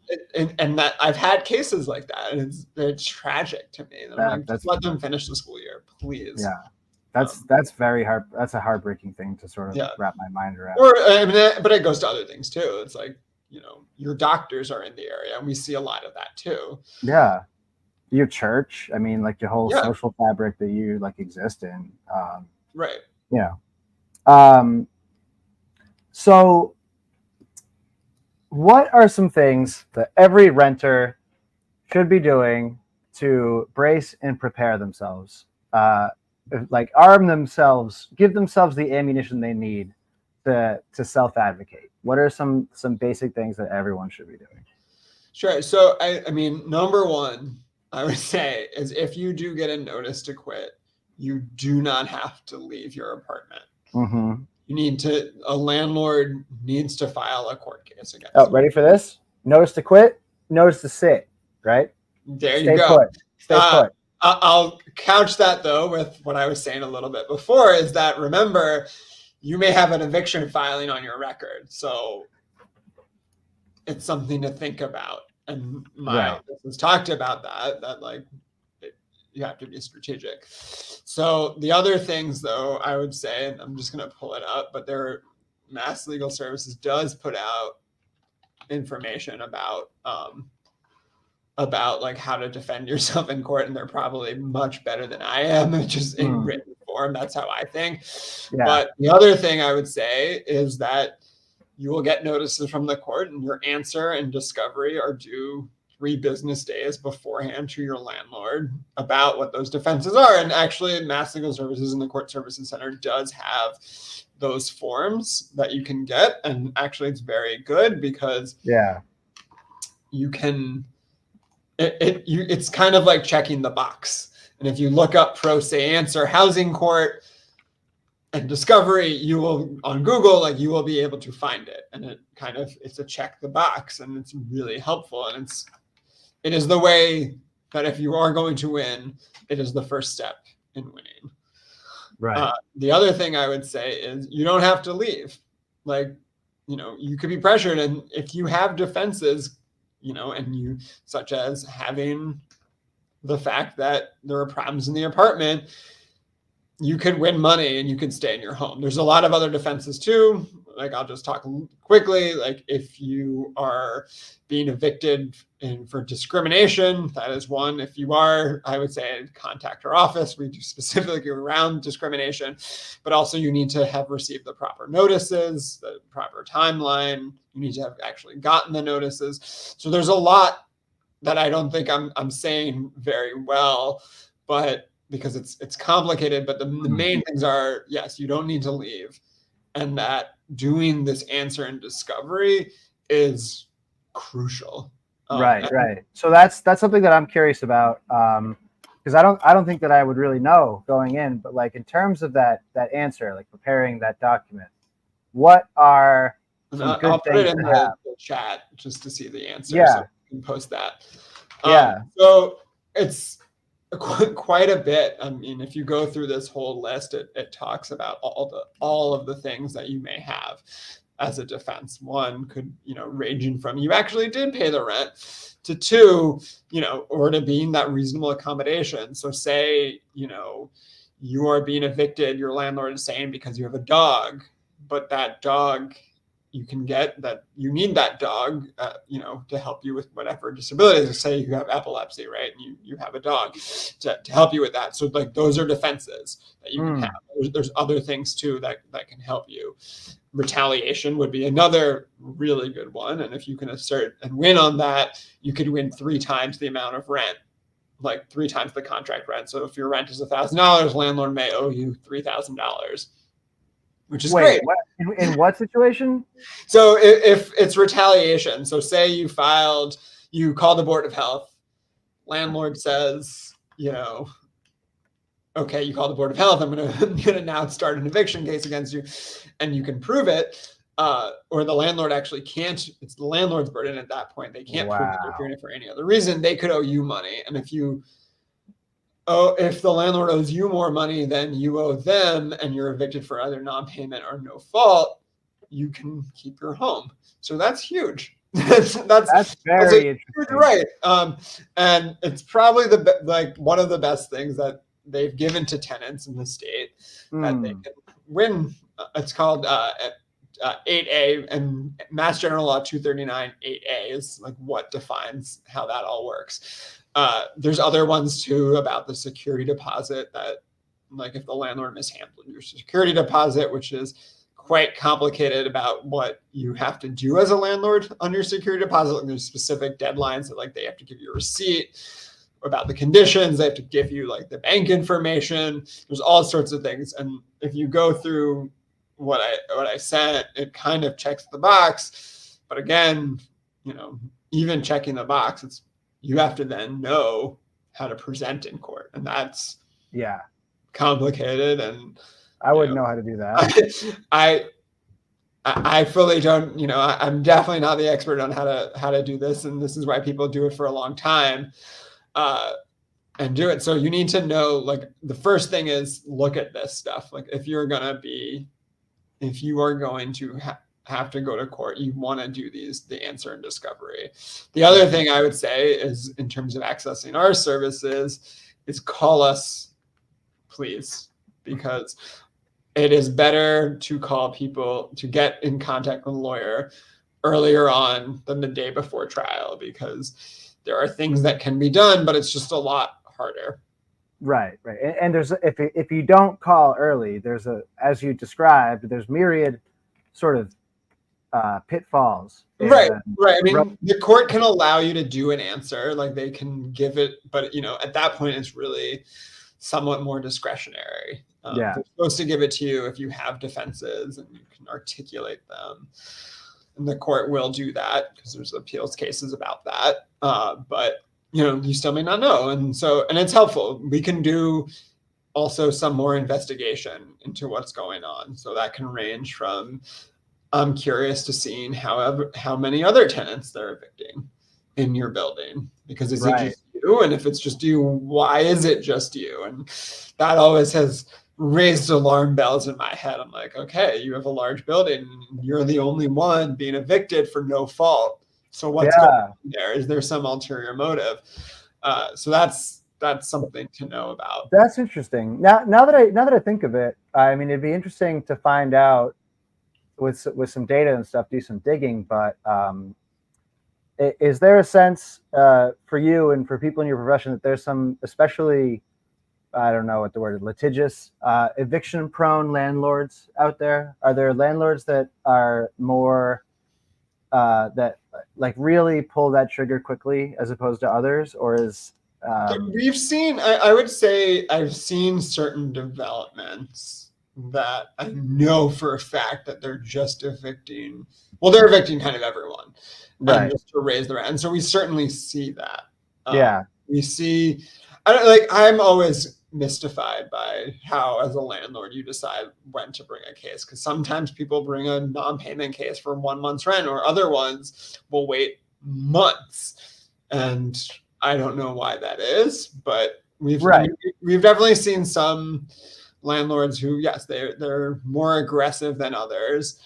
S4: I've had cases like that, and it's tragic to me. Like, just let them finish the school year, please.
S1: Yeah. That's very hard. That's a heartbreaking thing to sort of wrap my mind around.
S4: But it goes to other things too. It's like, your doctors are in the area, and we see a lot of that too.
S1: Yeah. Your church. I mean, like your whole social fabric that you like exist in.
S4: Right.
S1: Yeah. So what are some things that every renter should be doing to brace and prepare themselves? Like arm themselves, give themselves the ammunition they need to self-advocate. What are some basic things that everyone should be doing?
S4: Sure. So I mean, number one, I would say is if you do get a notice to quit, you do not have to leave your apartment. A landlord needs to file a court case against you.
S1: Ready for this? Notice to quit, notice to sit, right?
S4: There you go.
S1: Stay put.
S4: I'll couch that though with what I was saying a little bit before, is that remember, you may have an eviction filing on your record. So it's something to think about. And
S1: Right.
S4: this was talked about that like you have to be strategic. So the other things, though, I would say, and I'm just going to pull it up, but Mass Legal Services does put out information about like how to defend yourself in court, and they're probably much better than I am, just in written form. That's how I think.
S1: Yeah.
S4: But the other thing I would say is that you will get notices from the court, and your answer and discovery are due 3 business days beforehand to your landlord about what those defenses are. And actually, Mass Legal Services and the Court Services Center does have those forms that you can get. And actually, it's very good because you can, it's kind of like checking the box. And if you look up pro se answer housing court and discovery, you will on Google, like you will be able to find it. And it's a check the box, and it's really helpful. And it is the way that if you are going to win, it is the first step in winning.
S1: Right.
S4: The other thing I would say is you don't have to leave. Like, you could be pressured. And if you have defenses, and such as having the fact that there are problems in the apartment, you could win money and you could stay in your home. There's a lot of other defenses too. Like, I'll just talk quickly. Like, if you are being evicted for discrimination, that is one. If you are, I would say contact our office. We do specifically around discrimination, but also you need to have received the proper notices, the proper timeline. You need to have actually gotten the notices. So there's a lot that I don't think I'm saying very well, but because it's complicated, but the main things are, yes, you don't need to leave. And that doing this answer and discovery is crucial.
S1: Right. So that's something that I'm curious about, because I don't think that I would really know going in, but like in terms of that answer, like preparing that document, what are some good
S4: I'll put
S1: things
S4: it in
S1: to
S4: the
S1: have?
S4: chat just to see the answer.
S1: Yeah.
S4: So you can post that.
S1: Yeah.
S4: So it's quite a bit. I mean, if you go through this whole list, it talks about all of the things that you may have as a defense. One could, ranging from you actually did pay the rent to 2, or to being that reasonable accommodation. So say, you are being evicted, your landlord is saying because you have a dog, but that dog, you can get that you need that dog, to help you with whatever disabilities. Say you have epilepsy, right? And you have a dog to help you with that. So like those are defenses that you can have. There's other things too that can help you. Retaliation would be another really good one. And if you can assert and win on that, you could win 3 times the amount of rent, like 3 times the contract rent. So if your rent is $1,000, landlord may owe you $3,000. Which is great.
S1: What, in what situation?
S4: So if it's retaliation, so say you called the Board of Health, landlord says, okay, you call the Board of Health, I'm gonna now start an eviction case against you, and you can prove it, or the landlord actually can't. It's the landlord's burden at that point. They can't prove that they're doing it for any other reason. They could owe you money, and if the landlord owes you more money than you owe them, and you're evicted for either non-payment or no fault, you can keep your home. So that's huge. That's
S1: very interesting.
S4: Right. And it's probably one of the best things that they've given to tenants in the state that they can win. It's called 8A, and Mass General Law 239 8A is like what defines how that all works. There's other ones too about the security deposit, that like if the landlord mishandled your security deposit, which is quite complicated about what you have to do as a landlord on your security deposit. Like there's specific deadlines that like they have to give you a receipt about the conditions. They have to give you like the bank information. There's all sorts of things. And if you go through what I sent, it kind of checks the box. But again, even checking the box, you have to then know how to present in court, and that's complicated. And
S1: I wouldn't know how to do that.
S4: I fully don't. I'm definitely not the expert on how to do this, and this is why people do it for a long time, and do it. So you need to know. Like the first thing is look at this stuff. Like if you are going to have to go to court. You want to do the answer and discovery. The other thing I would say is, in terms of accessing our services, is call us, please, because it is better to call people, to get in contact with a lawyer earlier on than the day before trial, because there are things that can be done, but it's just a lot harder.
S1: Right. And there's, if you don't call early, there's as you described, there's myriad sort of pitfalls.
S4: Right. I mean, the court can allow you to do an answer, like they can give it, but at that point, it's really somewhat more discretionary. They're supposed to give it to you if you have defenses and you can articulate them, and the court will do that because there's appeals cases about that. But you still may not know, and it's helpful. We can do also some more investigation into what's going on, so that can range from I'm curious to seeing how many other tenants they're evicting in your building, because is it just you? And if it's just you, why is it just you? And that always has raised alarm bells in my head. I'm like, okay, you have a large building, you're the only one being evicted for no fault. So what's going on there? Is there some ulterior motive? So that's something to know about.
S1: That's interesting. Now that I think of it, I mean, it'd be interesting to find out with some data and stuff, do some digging. But is there a sense for you and for people in your profession that there's some, especially, I don't know what the word is, litigious, eviction-prone landlords out there? Are there landlords that are more that like really pull that trigger quickly as opposed to others, or is
S4: we've seen? I would say I've seen certain developments that I know for a fact that they're just evicting. Well, they're evicting kind of everyone, right? Just to raise the rent, and so we certainly see that. We see. I'm always mystified by how, as a landlord, you decide when to bring a case, because sometimes people bring a non-payment case for 1 month's rent, or other ones will wait months, and I don't know why that is, but we've definitely seen some landlords who, yes, they're more aggressive than others.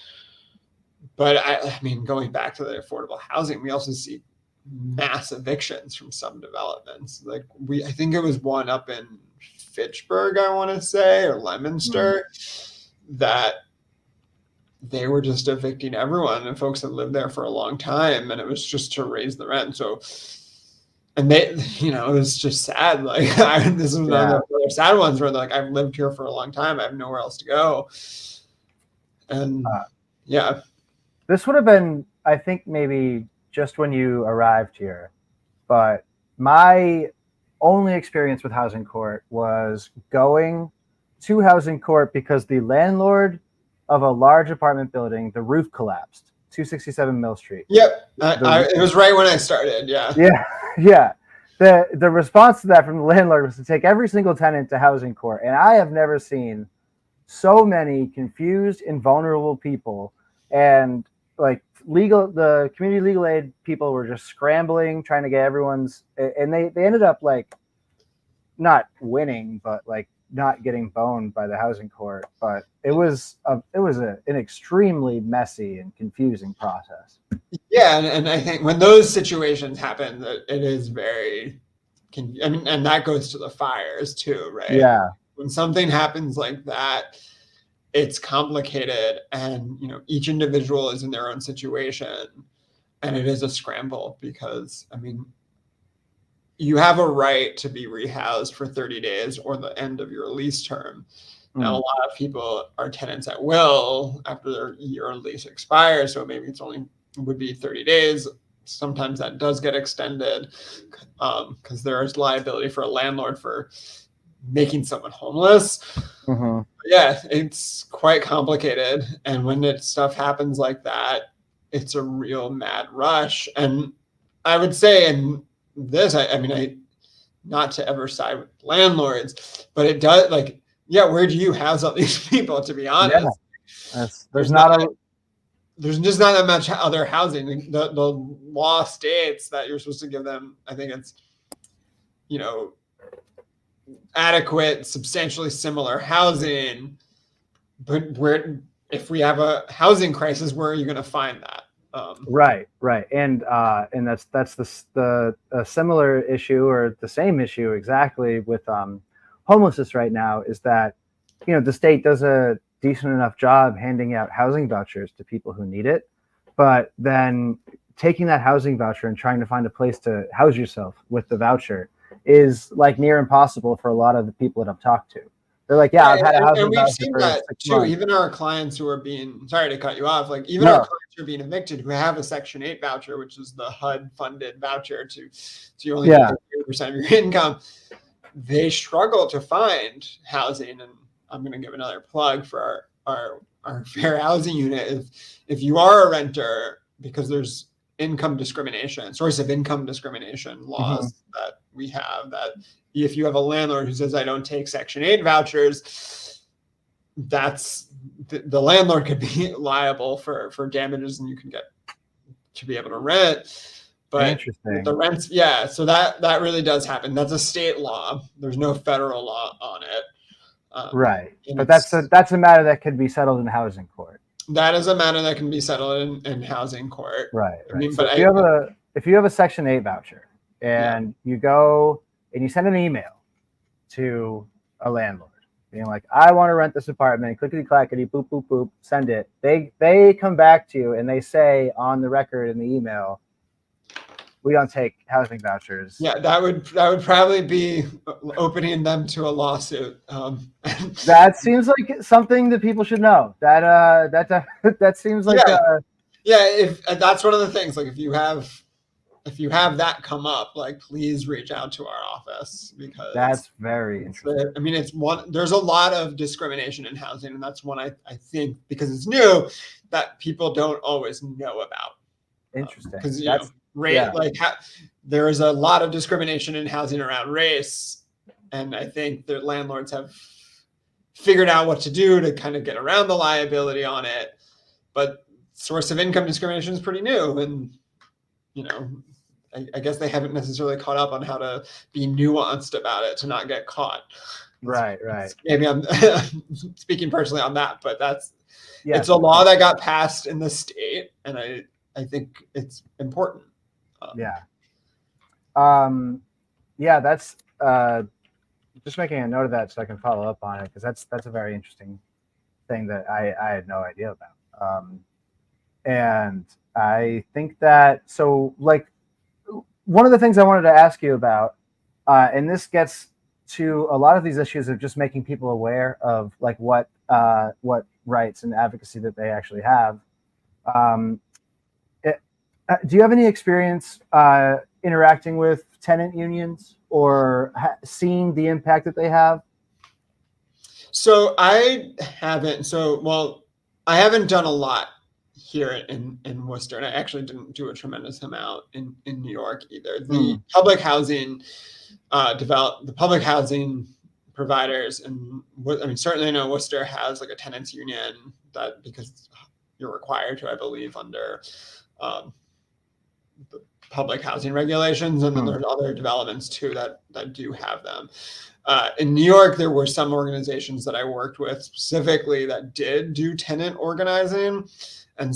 S4: But I mean, going back to the affordable housing, we also see mass evictions from some developments. Like I think it was one up in Fitchburg, I want to say, or Leominster, that they were just evicting everyone, and folks had lived there for a long time, and it was just to raise the rent. So, and they, it was just sad. Like this is one of the sad ones where like, I've lived here for a long time, I have nowhere else to go. And
S1: this would have been, I think, maybe just when you arrived here, but my only experience with housing court was going to housing court because the landlord of a large apartment building, the roof collapsed, 267 Mill Street.
S4: Yep. It was right when I started.
S1: Yeah. The response to that from the landlord was to take every single tenant to housing court. And I have never seen so many confused and vulnerable people, and like the community legal aid people were just scrambling, trying to get everyone's, and they ended up like not winning, but like not getting boned by the housing court. But it was an extremely messy and confusing process.
S4: Yeah, and I think when those situations happen, it is very, and that goes to the fires too, right?
S1: Yeah. When
S4: something happens like that, it's complicated, and each individual is in their own situation, and it is a scramble, because you have a right to be rehoused for 30 days or the end of your lease term. Now, a lot of people are tenants at will after their year lease expires, so maybe it would be 30 days. Sometimes that does get extended because there is liability for a landlord for making someone homeless. Yeah, it's quite complicated. And when stuff happens like that, it's a real mad rush. And I would say in this, I not to ever side with landlords, but it does, like, where do you house all these people, to be honest?
S1: There's
S4: just not that much other housing. The law states that you're supposed to give them, I think it's, adequate, substantially similar housing, but if we have a housing crisis, where are you going to find that?
S1: Right, and that's the similar issue, or the same issue exactly, with homelessness right now, is that the state does a decent enough job handing out housing vouchers to people who need it, but then taking that housing voucher and trying to find a place to house yourself with the voucher is like near impossible for a lot of the people that I've talked to. They're like, yeah, I've had a housing
S4: and we've
S1: voucher
S4: seen
S1: for
S4: that
S1: 6
S4: too.
S1: months.
S4: Even our clients who are being, sorry to cut you off, like even
S1: No.
S4: our clients who are being evicted who have a Section 8 voucher, which is the HUD funded voucher so you only get 30% of your income, they struggle to find housing. And I'm going to give another plug for our fair housing unit. If you are a renter, because there's income discrimination, source of income discrimination laws that we have, that if you have a landlord who says, I don't take Section 8 vouchers, that's the landlord could be liable for damages, and you can get to be able to rent. But
S1: Interesting.
S4: the rents, so that really does happen. That's a state law. There's no federal law on it.
S1: Right, but that's a matter that could be settled in housing court.
S4: That is a matter that can be settled in housing court.
S1: Right.
S4: I mean,
S1: so
S4: but
S1: if you have a Section 8 voucher and you go and you send an email to a landlord being like, I want to rent this apartment, clickety clackety, boop, boop, boop, send it. They come back to you and they say on the record in the email, we don't take housing vouchers.
S4: Yeah, that would probably be opening them to a lawsuit.
S1: That seems like something that people should know. That seems like
S4: if that's one of the things. Like if you have that come up, like please reach out to our office, because
S1: that's very interesting.
S4: I mean, there's a lot of discrimination in housing, and that's one I think, because it's new, that people don't always know about.
S1: Interesting.
S4: Because there is a lot of discrimination in housing around race, and I think the landlords have figured out what to do to kind of get around the liability on it. But source of income discrimination is pretty new, and I guess they haven't necessarily caught up on how to be nuanced about it to not get caught.
S1: Right.
S4: Maybe I'm speaking personally on that, but it's a law that got passed in the state, and I think it's important.
S1: That's just making a note of that so I can follow up on it, because that's a very interesting thing that I had no idea about. And I think that, so like, one of the things I wanted to ask you about, and this gets to a lot of these issues of just making people aware of like what rights and advocacy that they actually have. Do you have any experience interacting with tenant unions or seeing the impact that they have?
S4: So I haven't. I haven't done a lot here in Worcester, and I actually didn't do a tremendous amount in New York either. The public housing the public housing providers, and I mean, certainly I know Worcester has like a tenants union, that because you're required to, I believe, under the public housing regulations, and then there's other developments too that do have them. In New York, there were some organizations that I worked with specifically that did do tenant organizing, and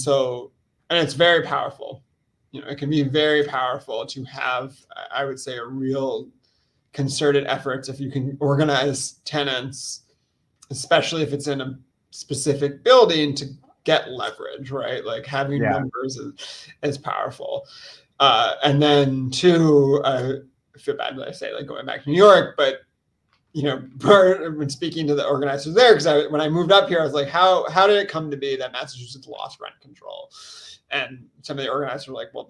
S4: it's very powerful. It can be very powerful to have, I would say, a real concerted efforts if you can organize tenants, especially if it's in a specific building, to get leverage, right? Like having numbers is powerful. And then two, I feel bad that I say like going back to New York, but when speaking to the organizers there, because when I moved up here, I was like, how did it come to be that Massachusetts lost rent control? And some of the organizers were like, well,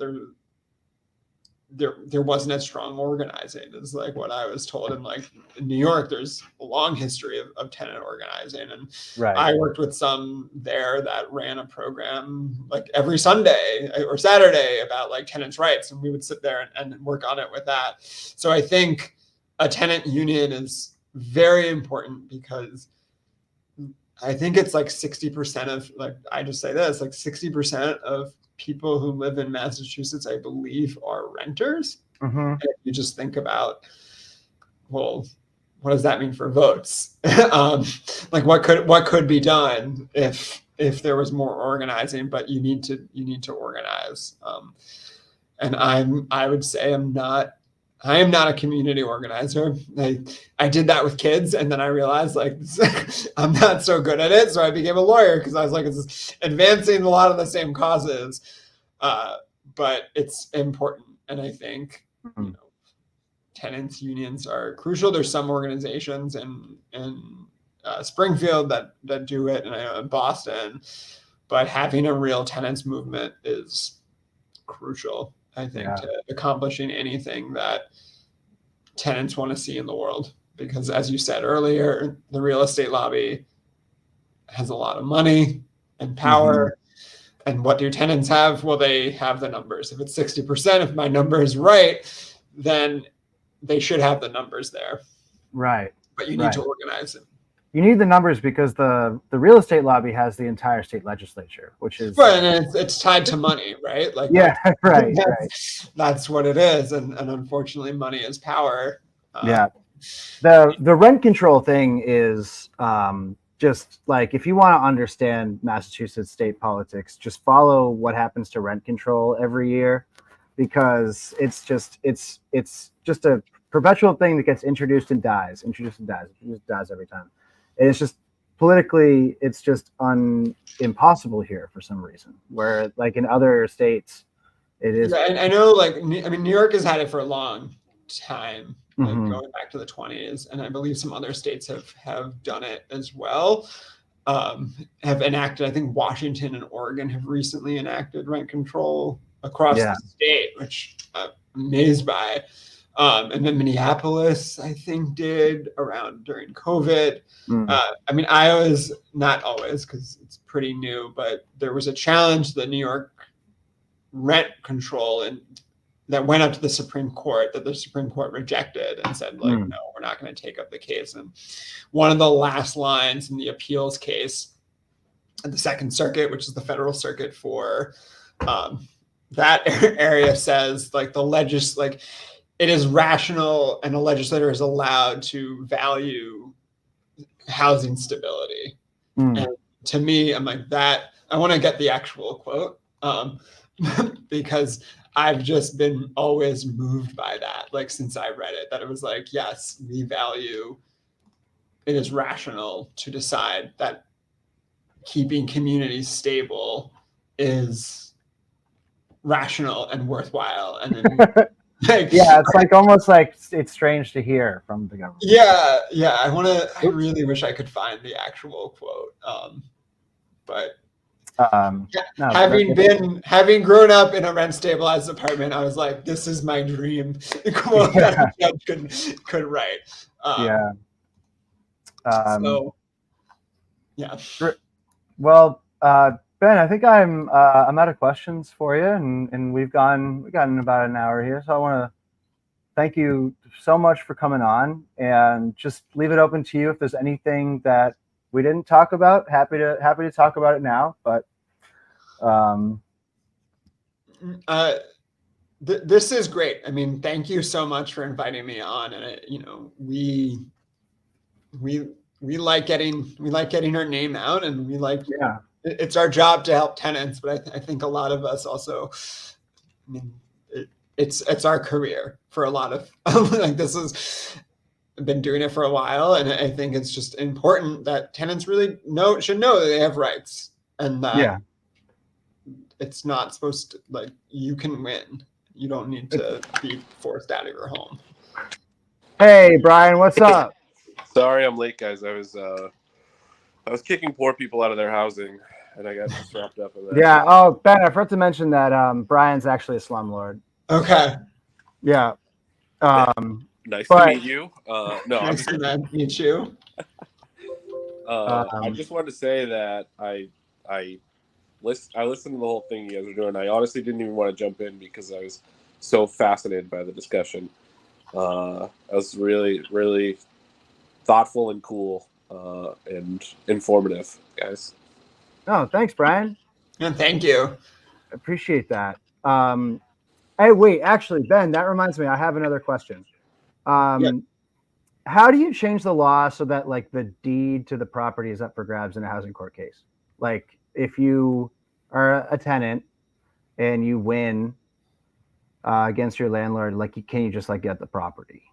S4: there wasn't as strong organizing, is like what I was told. And like in New York, there's a long history of tenant organizing. And I worked with some there that ran a program like every Sunday or Saturday about like tenants' rights. And we would sit there and work on it with that. So I think a tenant union is very important, because I think it's like 60% of, like, I just say this, like 60% of people who live in Massachusetts, I believe, are renters. And if you just think about, well, what does that mean for votes? Like what could be done if if there was more organizing, but you need to organize. And I would say I am not a community organizer. I did that with kids, and then I realized like I'm not so good at it. So I became a lawyer because I was like, it's advancing a lot of the same causes, but it's important. And I think tenants unions are crucial. There's some organizations in Springfield that do it, and I know in Boston, but having a real tenants movement is crucial, I think, to accomplishing anything that tenants want to see in the world. Because as you said earlier, the real estate lobby has a lot of money and power. And what do tenants have? Well, they have the numbers. If it's 60%, if my number is right, then they should have the numbers there.
S1: Right.
S4: But you need to organize it.
S1: You need the numbers because the real estate lobby has the entire state legislature, which is
S4: right, and it's tied to money, right? Like that's what it is, and unfortunately, money is power.
S1: The rent control thing is just like, if you want to understand Massachusetts state politics, just follow what happens to rent control every year, because it's just a perpetual thing that gets introduced and dies. It just dies every time. And it's just politically, it's just impossible here for some reason, where like in other states, it is.
S4: Yeah, and I know, like, I mean, New York has had it for a long time, like going back to the 20s, and I believe some other states have done it as well. Have enacted, I think Washington and Oregon have recently enacted rent control across the state, which I'm amazed by. And then Minneapolis, I think, did around during COVID. I mean, Iowa's not always, because it's pretty new, but there was a challenge to the New York rent control, and that went up to the Supreme Court, that the Supreme Court rejected and said, like, no, we're not going to take up the case. And one of the last lines in the appeals case at the Second Circuit, which is the federal circuit for that area, says, like, it is rational and a legislator is allowed to value housing stability. And to me, I'm like, that, I want to get the actual quote, because I've just been always moved by that, like, since I read it, that it was like, yes, we value, it is rational to decide that keeping communities stable is rational and worthwhile. And then
S1: it's like almost like it's strange to hear from the government.
S4: I really wish I could find the actual quote, but having grown up in a rent stabilized apartment, I was like, this is my dream quote that a judge could write.
S1: Well, Ben, I think I'm out of questions for you, and we've gotten about an hour here, so I want to thank you so much for coming on, and just leave it open to you if there's anything that we didn't talk about. Happy to talk about it now, but
S4: this is great. I mean, thank you so much for inviting me on, and we like getting our name out, and we like it's our job to help tenants, but I think a lot of us also, I mean, it's our career for a lot of like, I've been doing it for a while, and I think it's just important that tenants really should know that they have rights, and that it's not supposed to, like, you can win. You don't need to be forced out of your home.
S1: Hey, Bryan, what's up?
S5: Sorry I'm late, guys. I was kicking poor people out of their housing, and I got just wrapped up in that.
S1: Yeah. Oh, Ben, I forgot to mention that Bryan's actually a slumlord.
S4: Okay.
S1: Yeah.
S5: Nice to meet you. No,
S4: nice to meet you.
S5: I just wanted to say that I listened to the whole thing you guys were doing. I honestly didn't even want to jump in because I was so fascinated by the discussion. I was really, really thoughtful and cool and informative, guys.
S1: Oh, thanks, Bryan.
S4: And thank you.
S1: Appreciate that. Hey, wait, actually, Ben, that reminds me, I have another question. How do you change the law so that, like, the deed to the property is up for grabs in a housing court case? Like, if you are a tenant and you win against your landlord, like, can you just like get the property,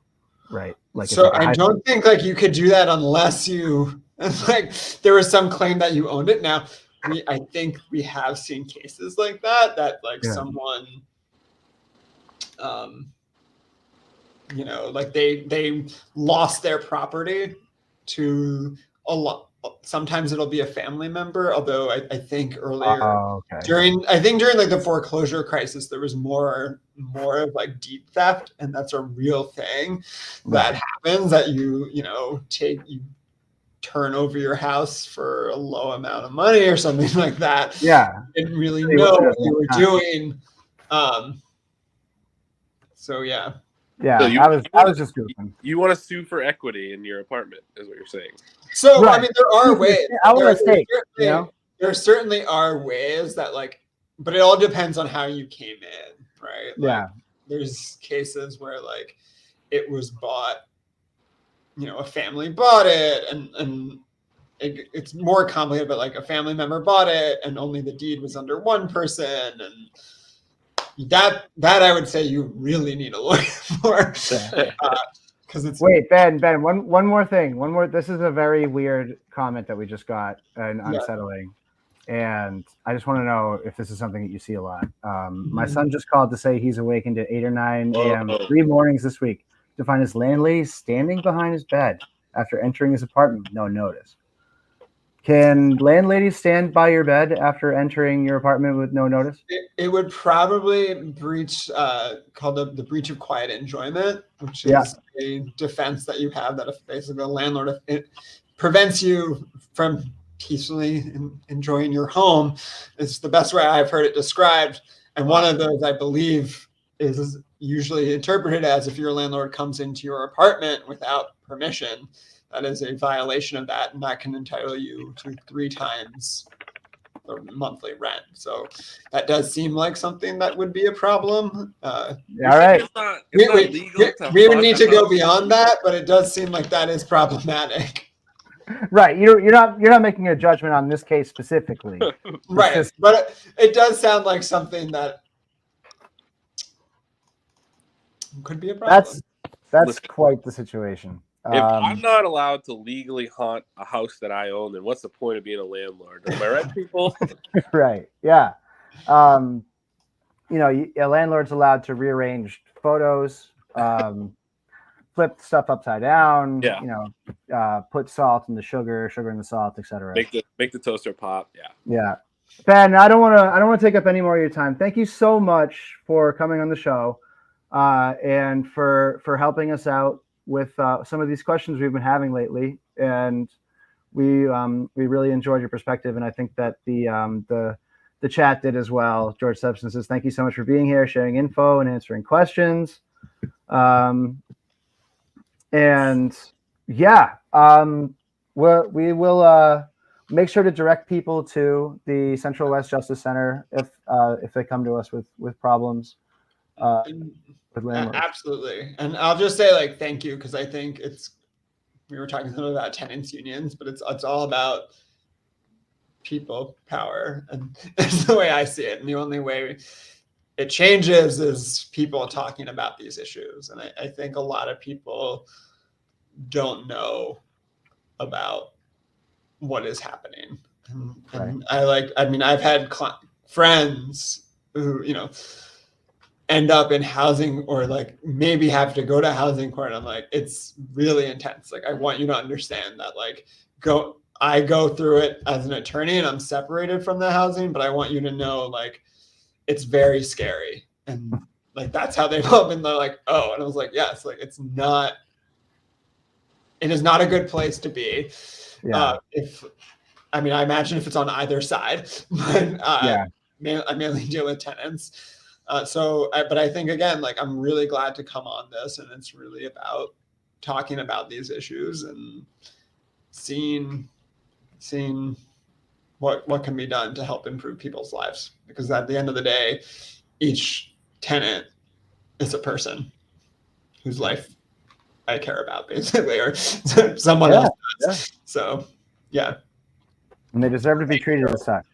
S1: right? Like,
S4: so I don't think like you could do that unless you like there was some claim that you owned it. Now, I think we have seen cases like that like someone, you know, like they lost their property to a lot. Sometimes it'll be a family member, although I think earlier during like the foreclosure crisis, there was more of like deed theft, and that's a real thing that happens. That you turn over your house for a low amount of money or something like that.
S1: Yeah,
S4: didn't really know what you were doing. So yeah.
S1: Yeah,
S5: So
S1: I was just goofing.
S5: You want to sue for equity in your apartment, is what you're saying.
S4: So I mean, there are ways. There certainly are ways that like, but it all depends on how you came in, right? Like, there's cases where like it was bought, you know, a family bought it, and it's more complicated. But like a family member bought it, and only the deed was under one person, and that I would say you really need a lawyer for, because it's
S1: Ben, one more thing. This is a very weird comment that we just got and unsettling, and I just want to know if this is something that you see a lot. My son just called to say he's awakened at 8 or 9 a.m. 3 mornings this week to find his landlady standing behind his bed after entering his apartment with no notice. Can landladies stand by your bed after entering your apartment with no notice?
S4: It would probably breach called the breach of quiet enjoyment, which is a defense that you have that if basically a landlord, it prevents you from peacefully enjoying your home. It's the best way I've heard it described. And one of those, I believe, is usually interpreted as if your landlord comes into your apartment without permission. That is a violation of that, and that can entitle you to 3 times the monthly rent. So that does seem like something that would be a problem.
S1: All right.
S5: It's not legal
S4: we would need to go beyond that, but it does seem like that is problematic.
S1: Right. You're not making a judgment on this case specifically.
S4: Right. But it does sound like something that could be a problem.
S1: That's quite the situation.
S5: If I'm not allowed to legally haunt a house that I own, then what's the point of being a landlord? Am I right, people?
S1: Right. Yeah. You know, a landlord's allowed to rearrange photos, flip stuff upside down.
S5: Yeah.
S1: You know, put salt in the sugar in the salt, etc.
S5: Make the toaster pop. Yeah.
S1: Yeah. Ben, I don't want to take up any more of your time. Thank you so much for coming on the show, and for helping us out with some of these questions we've been having lately, and we really enjoyed your perspective, and I think that the chat did as well. George Sebson says, thank you so much for being here, sharing info and answering questions. And yeah, we will make sure to direct people to the Central West Justice Center if they come to us with problems.
S4: Absolutely. And I'll just say like thank you, because I think we were talking about tenants unions, but it's all about people power, and that's the way I see it. And the only way it changes is people talking about these issues. And I think a lot of people don't know about what is happening. And I've had friends who, you know, end up in housing or like maybe have to go to housing court. I'm like, it's really intense. Like, I want you to understand that like I go through it as an attorney and I'm separated from the housing, but I want you to know like it's very scary. And like that's how they've all been. They're like, oh, and I was like, yes, like it is not a good place to be.
S1: Yeah.
S4: I imagine if it's on either side, but I mainly deal with tenants. But I think again, like I'm really glad to come on this, and it's really about talking about these issues and seeing what can be done to help improve people's lives. Because at the end of the day, each tenant is a person whose life I care about, basically, or someone else does. Yeah. So, yeah.
S1: And they deserve to be treated as such.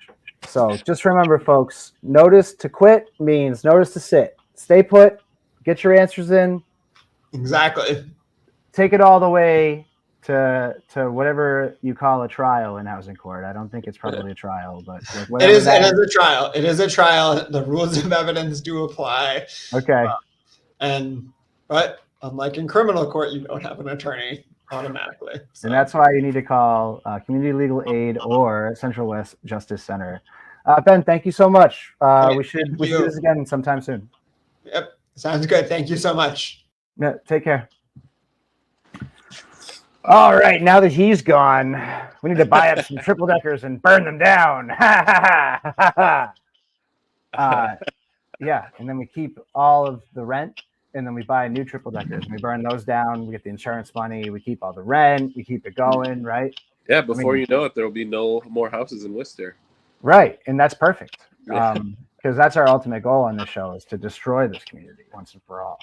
S1: So just remember, folks, notice to quit means notice to sit. Stay put, get your answers in,
S4: Exactly.
S1: take it all the way to whatever you call a trial in housing court. I don't think it's probably a trial, but like
S4: It
S1: whatever
S4: is.
S1: that
S4: It is a trial. It is a trial. The rules of evidence do apply.
S1: Okay.
S4: But unlike in criminal court, you don't have an attorney automatically. So.
S1: And that's why you need to call Community Legal Aid or Central West Justice Center. Ben, thank you so much. We should do this again sometime soon.
S4: Yep. Sounds good. Thank you so much.
S1: Yeah, take care. All right, now that he's gone, we need to buy up some triple deckers and burn them down. Yeah, and then we keep all of the rent, and then we buy new triple deckers, and we burn those down. We get the insurance money. We keep all the rent. We keep it going, right?
S5: Yeah, before you know it, there will be no more houses in Worcester.
S1: Right, and that's perfect.
S5: Yeah.
S1: Because that's our ultimate goal on this show is to destroy this community once and for all.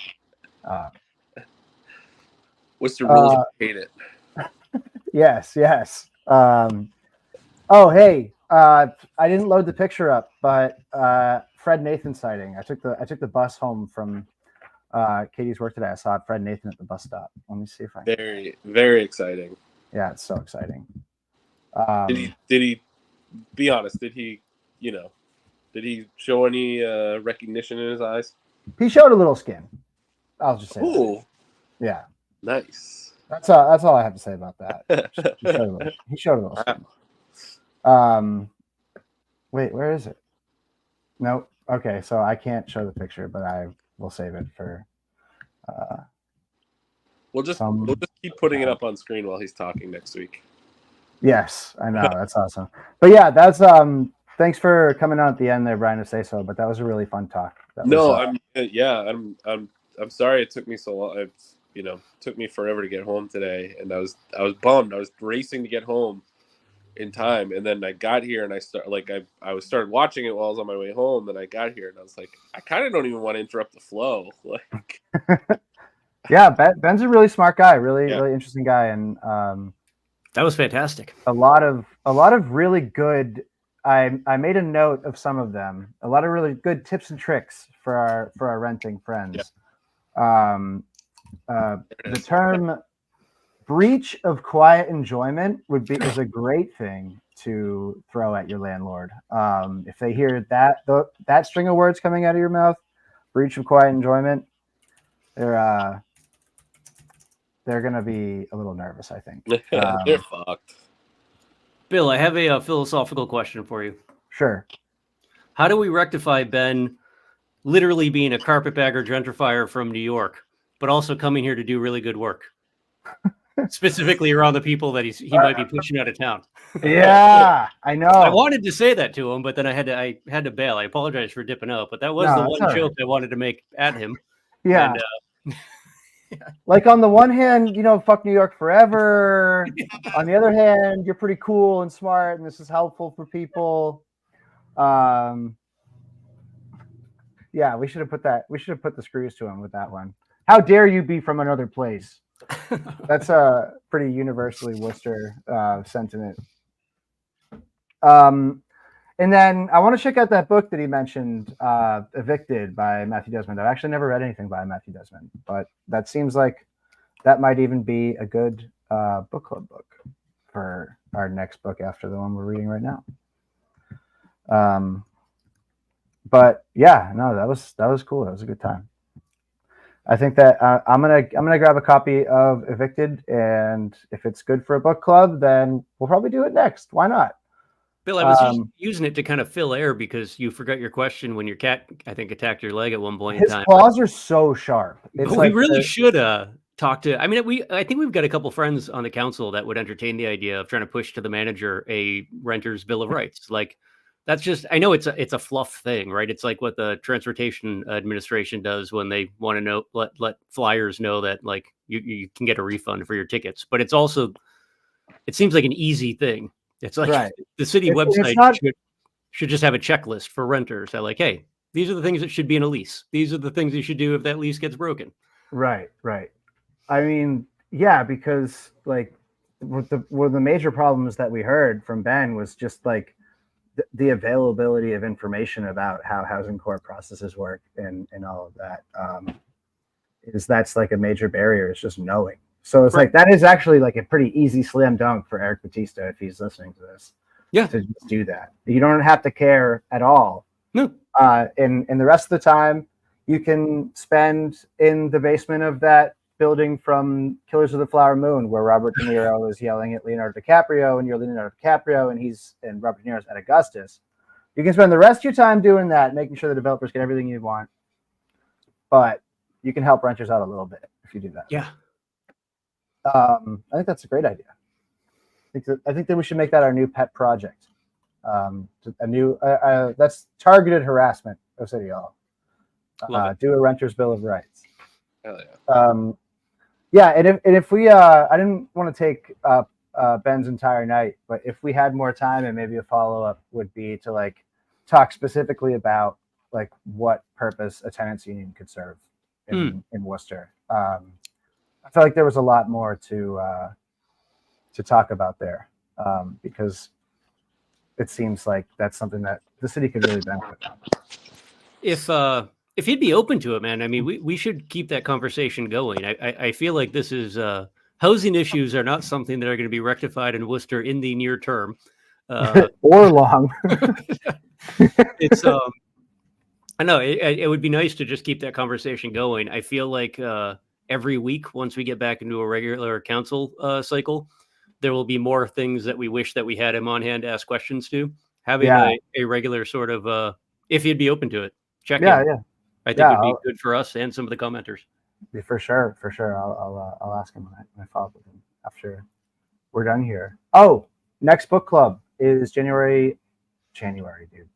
S5: Worcester rules hate it.
S1: Yes. Oh, hey, I didn't load the picture up, but Fred Nathan sighting. I took the bus home from Katie's work today. I saw Fred Nathan at the bus stop. Let me see if I can.
S5: Very, very exciting.
S1: Yeah, it's so exciting.
S5: Did he be honest? Did he show any recognition in his eyes?
S1: He showed a little skin. I'll just say.
S5: Ooh,
S1: yeah,
S5: nice.
S1: That's all I have to say about that. He showed a little skin. Wait, where is it? Nope. Okay, so I can't show the picture, but I will save it for.
S5: We'll just keep putting it up on screen while he's talking next week.
S1: Yes, I know. That's awesome. But yeah, that's thanks for coming on at the end there, Bryan, to say so. But that was a really fun talk.
S5: I'm sorry it took me so long. It took me forever to get home today, and I was bummed. I was racing to get home in time, and then I got here and I started watching it while I was on my way home. And I got here and I was like, I kind of don't even want to interrupt the flow. Like,
S1: yeah, Ben's a really smart guy, really interesting guy, and
S3: that was fantastic.
S1: A lot of really good. I made a note of some of them. A lot of really good tips and tricks for our renting friends. Yeah. The term breach of quiet enjoyment is a great thing to throw at your landlord. If they hear that string of words coming out of your mouth, breach of quiet enjoyment, they're gonna be a little nervous, I think.
S5: They're fucked.
S3: Bill, I have a philosophical question for you.
S1: Sure.
S3: How do we rectify Ben literally being a carpetbagger gentrifier from New York, but also coming here to do really good work? Specifically around the people that he might be pushing out of town.
S1: Yeah, I know.
S3: I wanted to say that to him, but then I had to bail. I apologize for dipping out, but that was the one joke I wanted to make at him.
S1: Yeah.
S3: And,
S1: like on the one hand, fuck New York forever. On the other hand, you're pretty cool and smart, and this is helpful for people. Yeah, we should have put the screws to him with that one. How dare you be from another place? That's a pretty universally Worcester sentiment. And then I want to check out that book that he mentioned, Evicted by Matthew Desmond. I've actually never read anything by Matthew Desmond, but that seems like that might even be a good book club book for our next book after the one we're reading right now. But yeah, no, that was cool. That was a good time. I think that I'm gonna grab a copy of Evicted, and if it's good for a book club, then we'll probably do it next. Why not?
S3: Bill, I was using it to kind of fill air because you forgot your question when your cat, I think, attacked your leg at one point in time.
S1: His claws are so sharp.
S3: It's we really should talk to. I mean, I think we've got a couple friends on the council that would entertain the idea of trying to push to the manager a renter's bill of rights. Like, that's just. I know it's a fluff thing, right? It's like what the Transportation Administration does when they want to let flyers know that like you can get a refund for your tickets. But it's also, it seems like an easy thing. It's like the city website should just have a checklist for renters. They're like, hey, these are the things that should be in a lease. These are the things you should do if that lease gets broken.
S1: Right. I mean, yeah, because like one of the major problems that we heard from Ben was just like the availability of information about how housing court processes work and all of that that's like a major barrier. It's just knowing. So it's like that is actually like a pretty easy slam dunk for Eric Batista if he's listening to this.
S3: Yeah,
S1: to just do that. You don't have to care at all.
S3: No.
S1: And the rest of the time, you can spend in the basement of that building from Killers of the Flower Moon, where Robert De Niro is yelling at Leonardo DiCaprio, and you're Leonardo DiCaprio, and Robert De Niro's at Augustus. You can spend the rest of your time doing that, making sure the developers get everything you want. But you can help renters out a little bit if you do that.
S3: Yeah.
S1: I think that's a great idea. I think that we should make that our new pet project. A new that's targeted harassment of City Hall. Do a renter's bill of rights.
S5: Hell yeah.
S1: Yeah, and if we I didn't want to take Ben's entire night, but if we had more time and maybe a follow-up would be to like talk specifically about like what purpose a tenants union could serve in Worcester. I feel like there was a lot more to talk about there, because it seems like that's something that the city could really benefit from.
S3: If he'd be open to it, man, I mean, we should keep that conversation going. I feel like this is housing issues are not something that are going to be rectified in Worcester in the near term,
S1: or long.
S3: It's I know it would be nice to just keep that conversation going. I feel like every week, once we get back into a regular council cycle, there will be more things that we wish that we had him on hand to ask questions to. Having a regular sort of, if he'd be open to it, check in.
S1: Yeah.
S3: I think would be good for us and some of the commenters.
S1: For sure. I'll ask him when I follow up with him after we're done here. Oh, next book club is January, dude.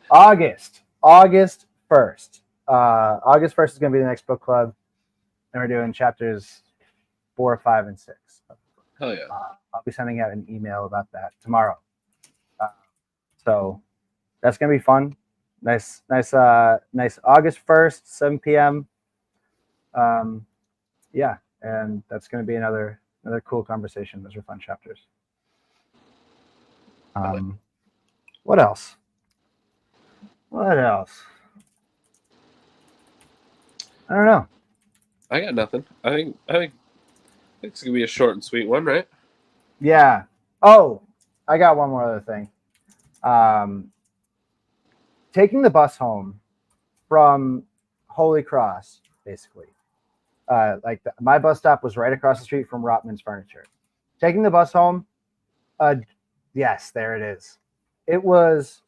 S1: August 1st. August 1st is going to be the next book club, and we're doing chapters 4, 5, and 6.
S5: Hell yeah.
S1: I'll be sending out an email about that tomorrow. So that's going to be fun. Nice August 1st, 7 p.m. Yeah, and that's going to be another cool conversation. Those are fun chapters. What else? I don't know.
S5: I got nothing. I think it's gonna be a short and sweet one, right?
S1: Yeah. Oh, I got one more other thing. Taking the bus home from Holy Cross, basically. My bus stop was right across the street from Rotman's Furniture. Taking the bus home, yes, there it is. It was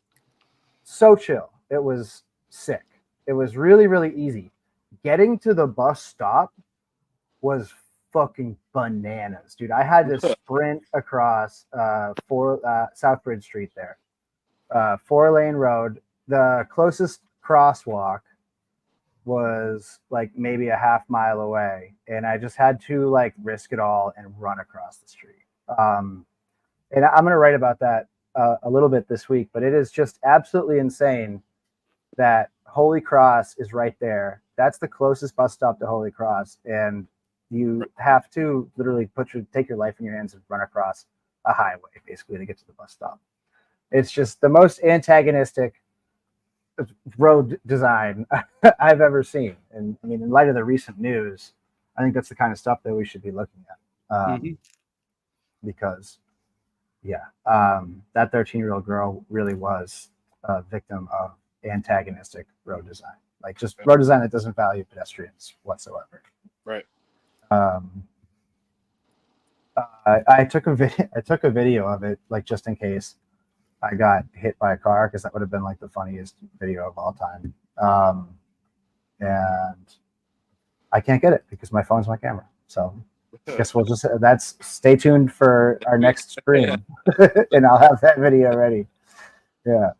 S1: so chill. It was sick. It was really, really easy. Getting to the bus stop was fucking bananas, dude. I had to sprint across Southbridge Street there. 4-lane road. The closest crosswalk was like maybe a half mile away, and I just had to like risk it all and run across the street. And I'm going to write about that a little bit this week, but it is just absolutely insane that Holy Cross is right there. That's the closest bus stop to Holy Cross, and you have to literally take your life in your hands and run across a highway basically to get to the bus stop. It's just the most antagonistic road design I've ever seen. And I mean, in light of the recent news, I think that's the kind of stuff that we should be looking at. Because that 13-year-old girl really was a victim of antagonistic road design, like just road design that doesn't value pedestrians whatsoever.
S5: Right.
S1: I took a video of it, like just in case I got hit by a car, because that would have been like the funniest video of all time. And I can't get it because my phone's my camera. So I guess we'll just stay tuned for our next stream, and I'll have that video ready. Yeah.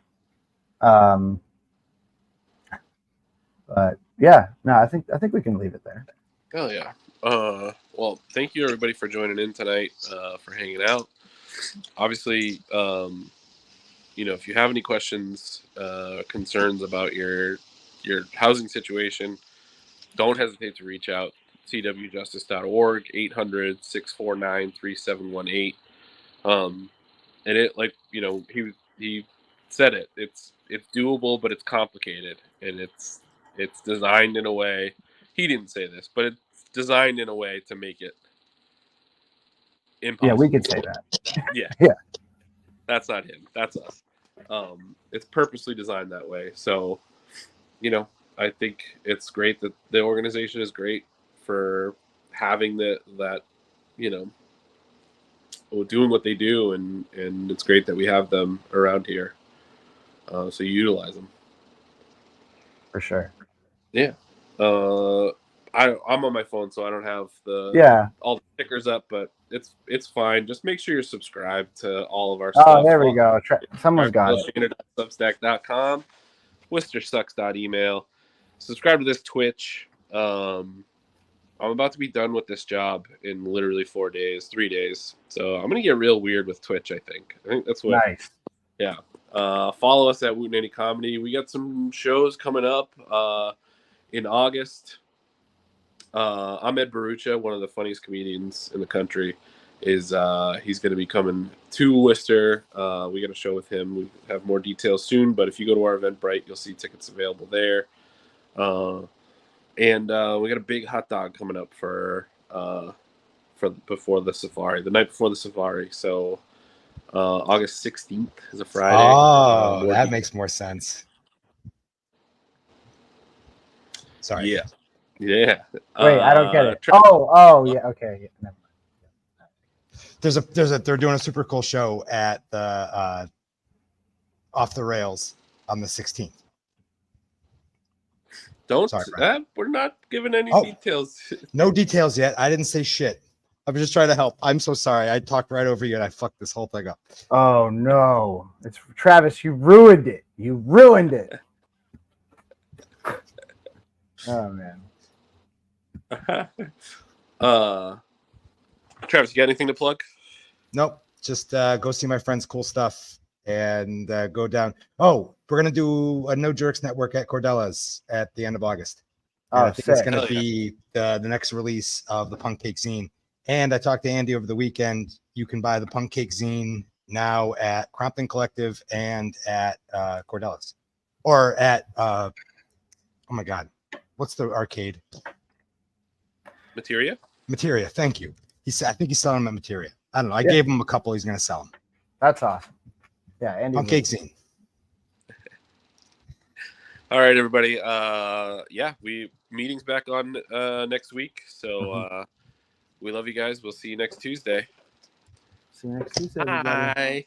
S1: But yeah, no, I think we can leave it there.
S5: Hell yeah. Well, thank you everybody for joining in tonight, for hanging out. Obviously, if you have any questions, concerns about your housing situation, don't hesitate to reach out. cwjustice.org, 800-649-3718. and it, like, you know, he said it. It's doable, but it's complicated, and it's designed in a way. He didn't say this, but it's designed in a way to make it impossible.
S1: Yeah, we could say that.
S5: Yeah.
S1: Yeah.
S5: That's not him. That's us. It's purposely designed that way. So, you know, I think it's great that the organization is great for having that, you know, doing what they do, and it's great that we have them around here. So you utilize them.
S1: For sure.
S5: Yeah. I'm on my phone, so I don't have all the stickers up, but it's fine. Just make sure you're subscribed to all of our stuff.
S1: Oh, there we go. Someone's got it.
S5: Substack.com, WorcesterSucks.email. Subscribe to this Twitch. I'm about to be done with this job in literally 3 days. So I'm gonna get real weird with Twitch. I think that's what.
S1: Nice.
S5: Yeah. Follow us at Wootenanny Comedy. We got some shows coming up in August. Ahmed Barucha, one of the funniest comedians in the country, he's going to be coming to Worcester. We got a show with him. We have more details soon, but if you go to our Eventbrite, you'll see tickets available there. And we got a big hot dog coming up for before the safari, the night before the safari. So August 16th is a Friday.
S2: Oh, that makes more sense. Sorry.
S5: Yeah. Yeah.
S1: Wait, I don't get it. Yeah. Okay. Yeah, never mind.
S2: They're doing a super cool show at the Off the Rails on the 16th.
S5: We're not giving any details.
S2: No details yet. I didn't say shit. I'm just trying to help. I'm so sorry. I talked right over you and I fucked this whole thing up.
S1: Oh no. It's Travis, you ruined it. You ruined it. Oh man.
S5: Travis, you got anything to plug?
S2: Nope. Just go see my friend's cool stuff and go down. Oh, we're gonna do a No Jerks Network at Cordella's at the end of August. And I think it's gonna be the next release of the Punk Cake Zine. And I talked to Andy over the weekend. You can buy the Punk Cake Zine now at Crompton Collective and at Cordella's, or at oh my god, what's the arcade? Materia. Thank you. I think he's selling them at Materia. I don't know. I gave him a couple. He's gonna sell them.
S1: That's awesome. Yeah, Andy.
S2: Punk Cake Zine.
S5: All right, everybody. Meeting's back on next week. So we love you guys. We'll see you next Tuesday.
S1: See you next Tuesday. Everybody.
S5: Bye.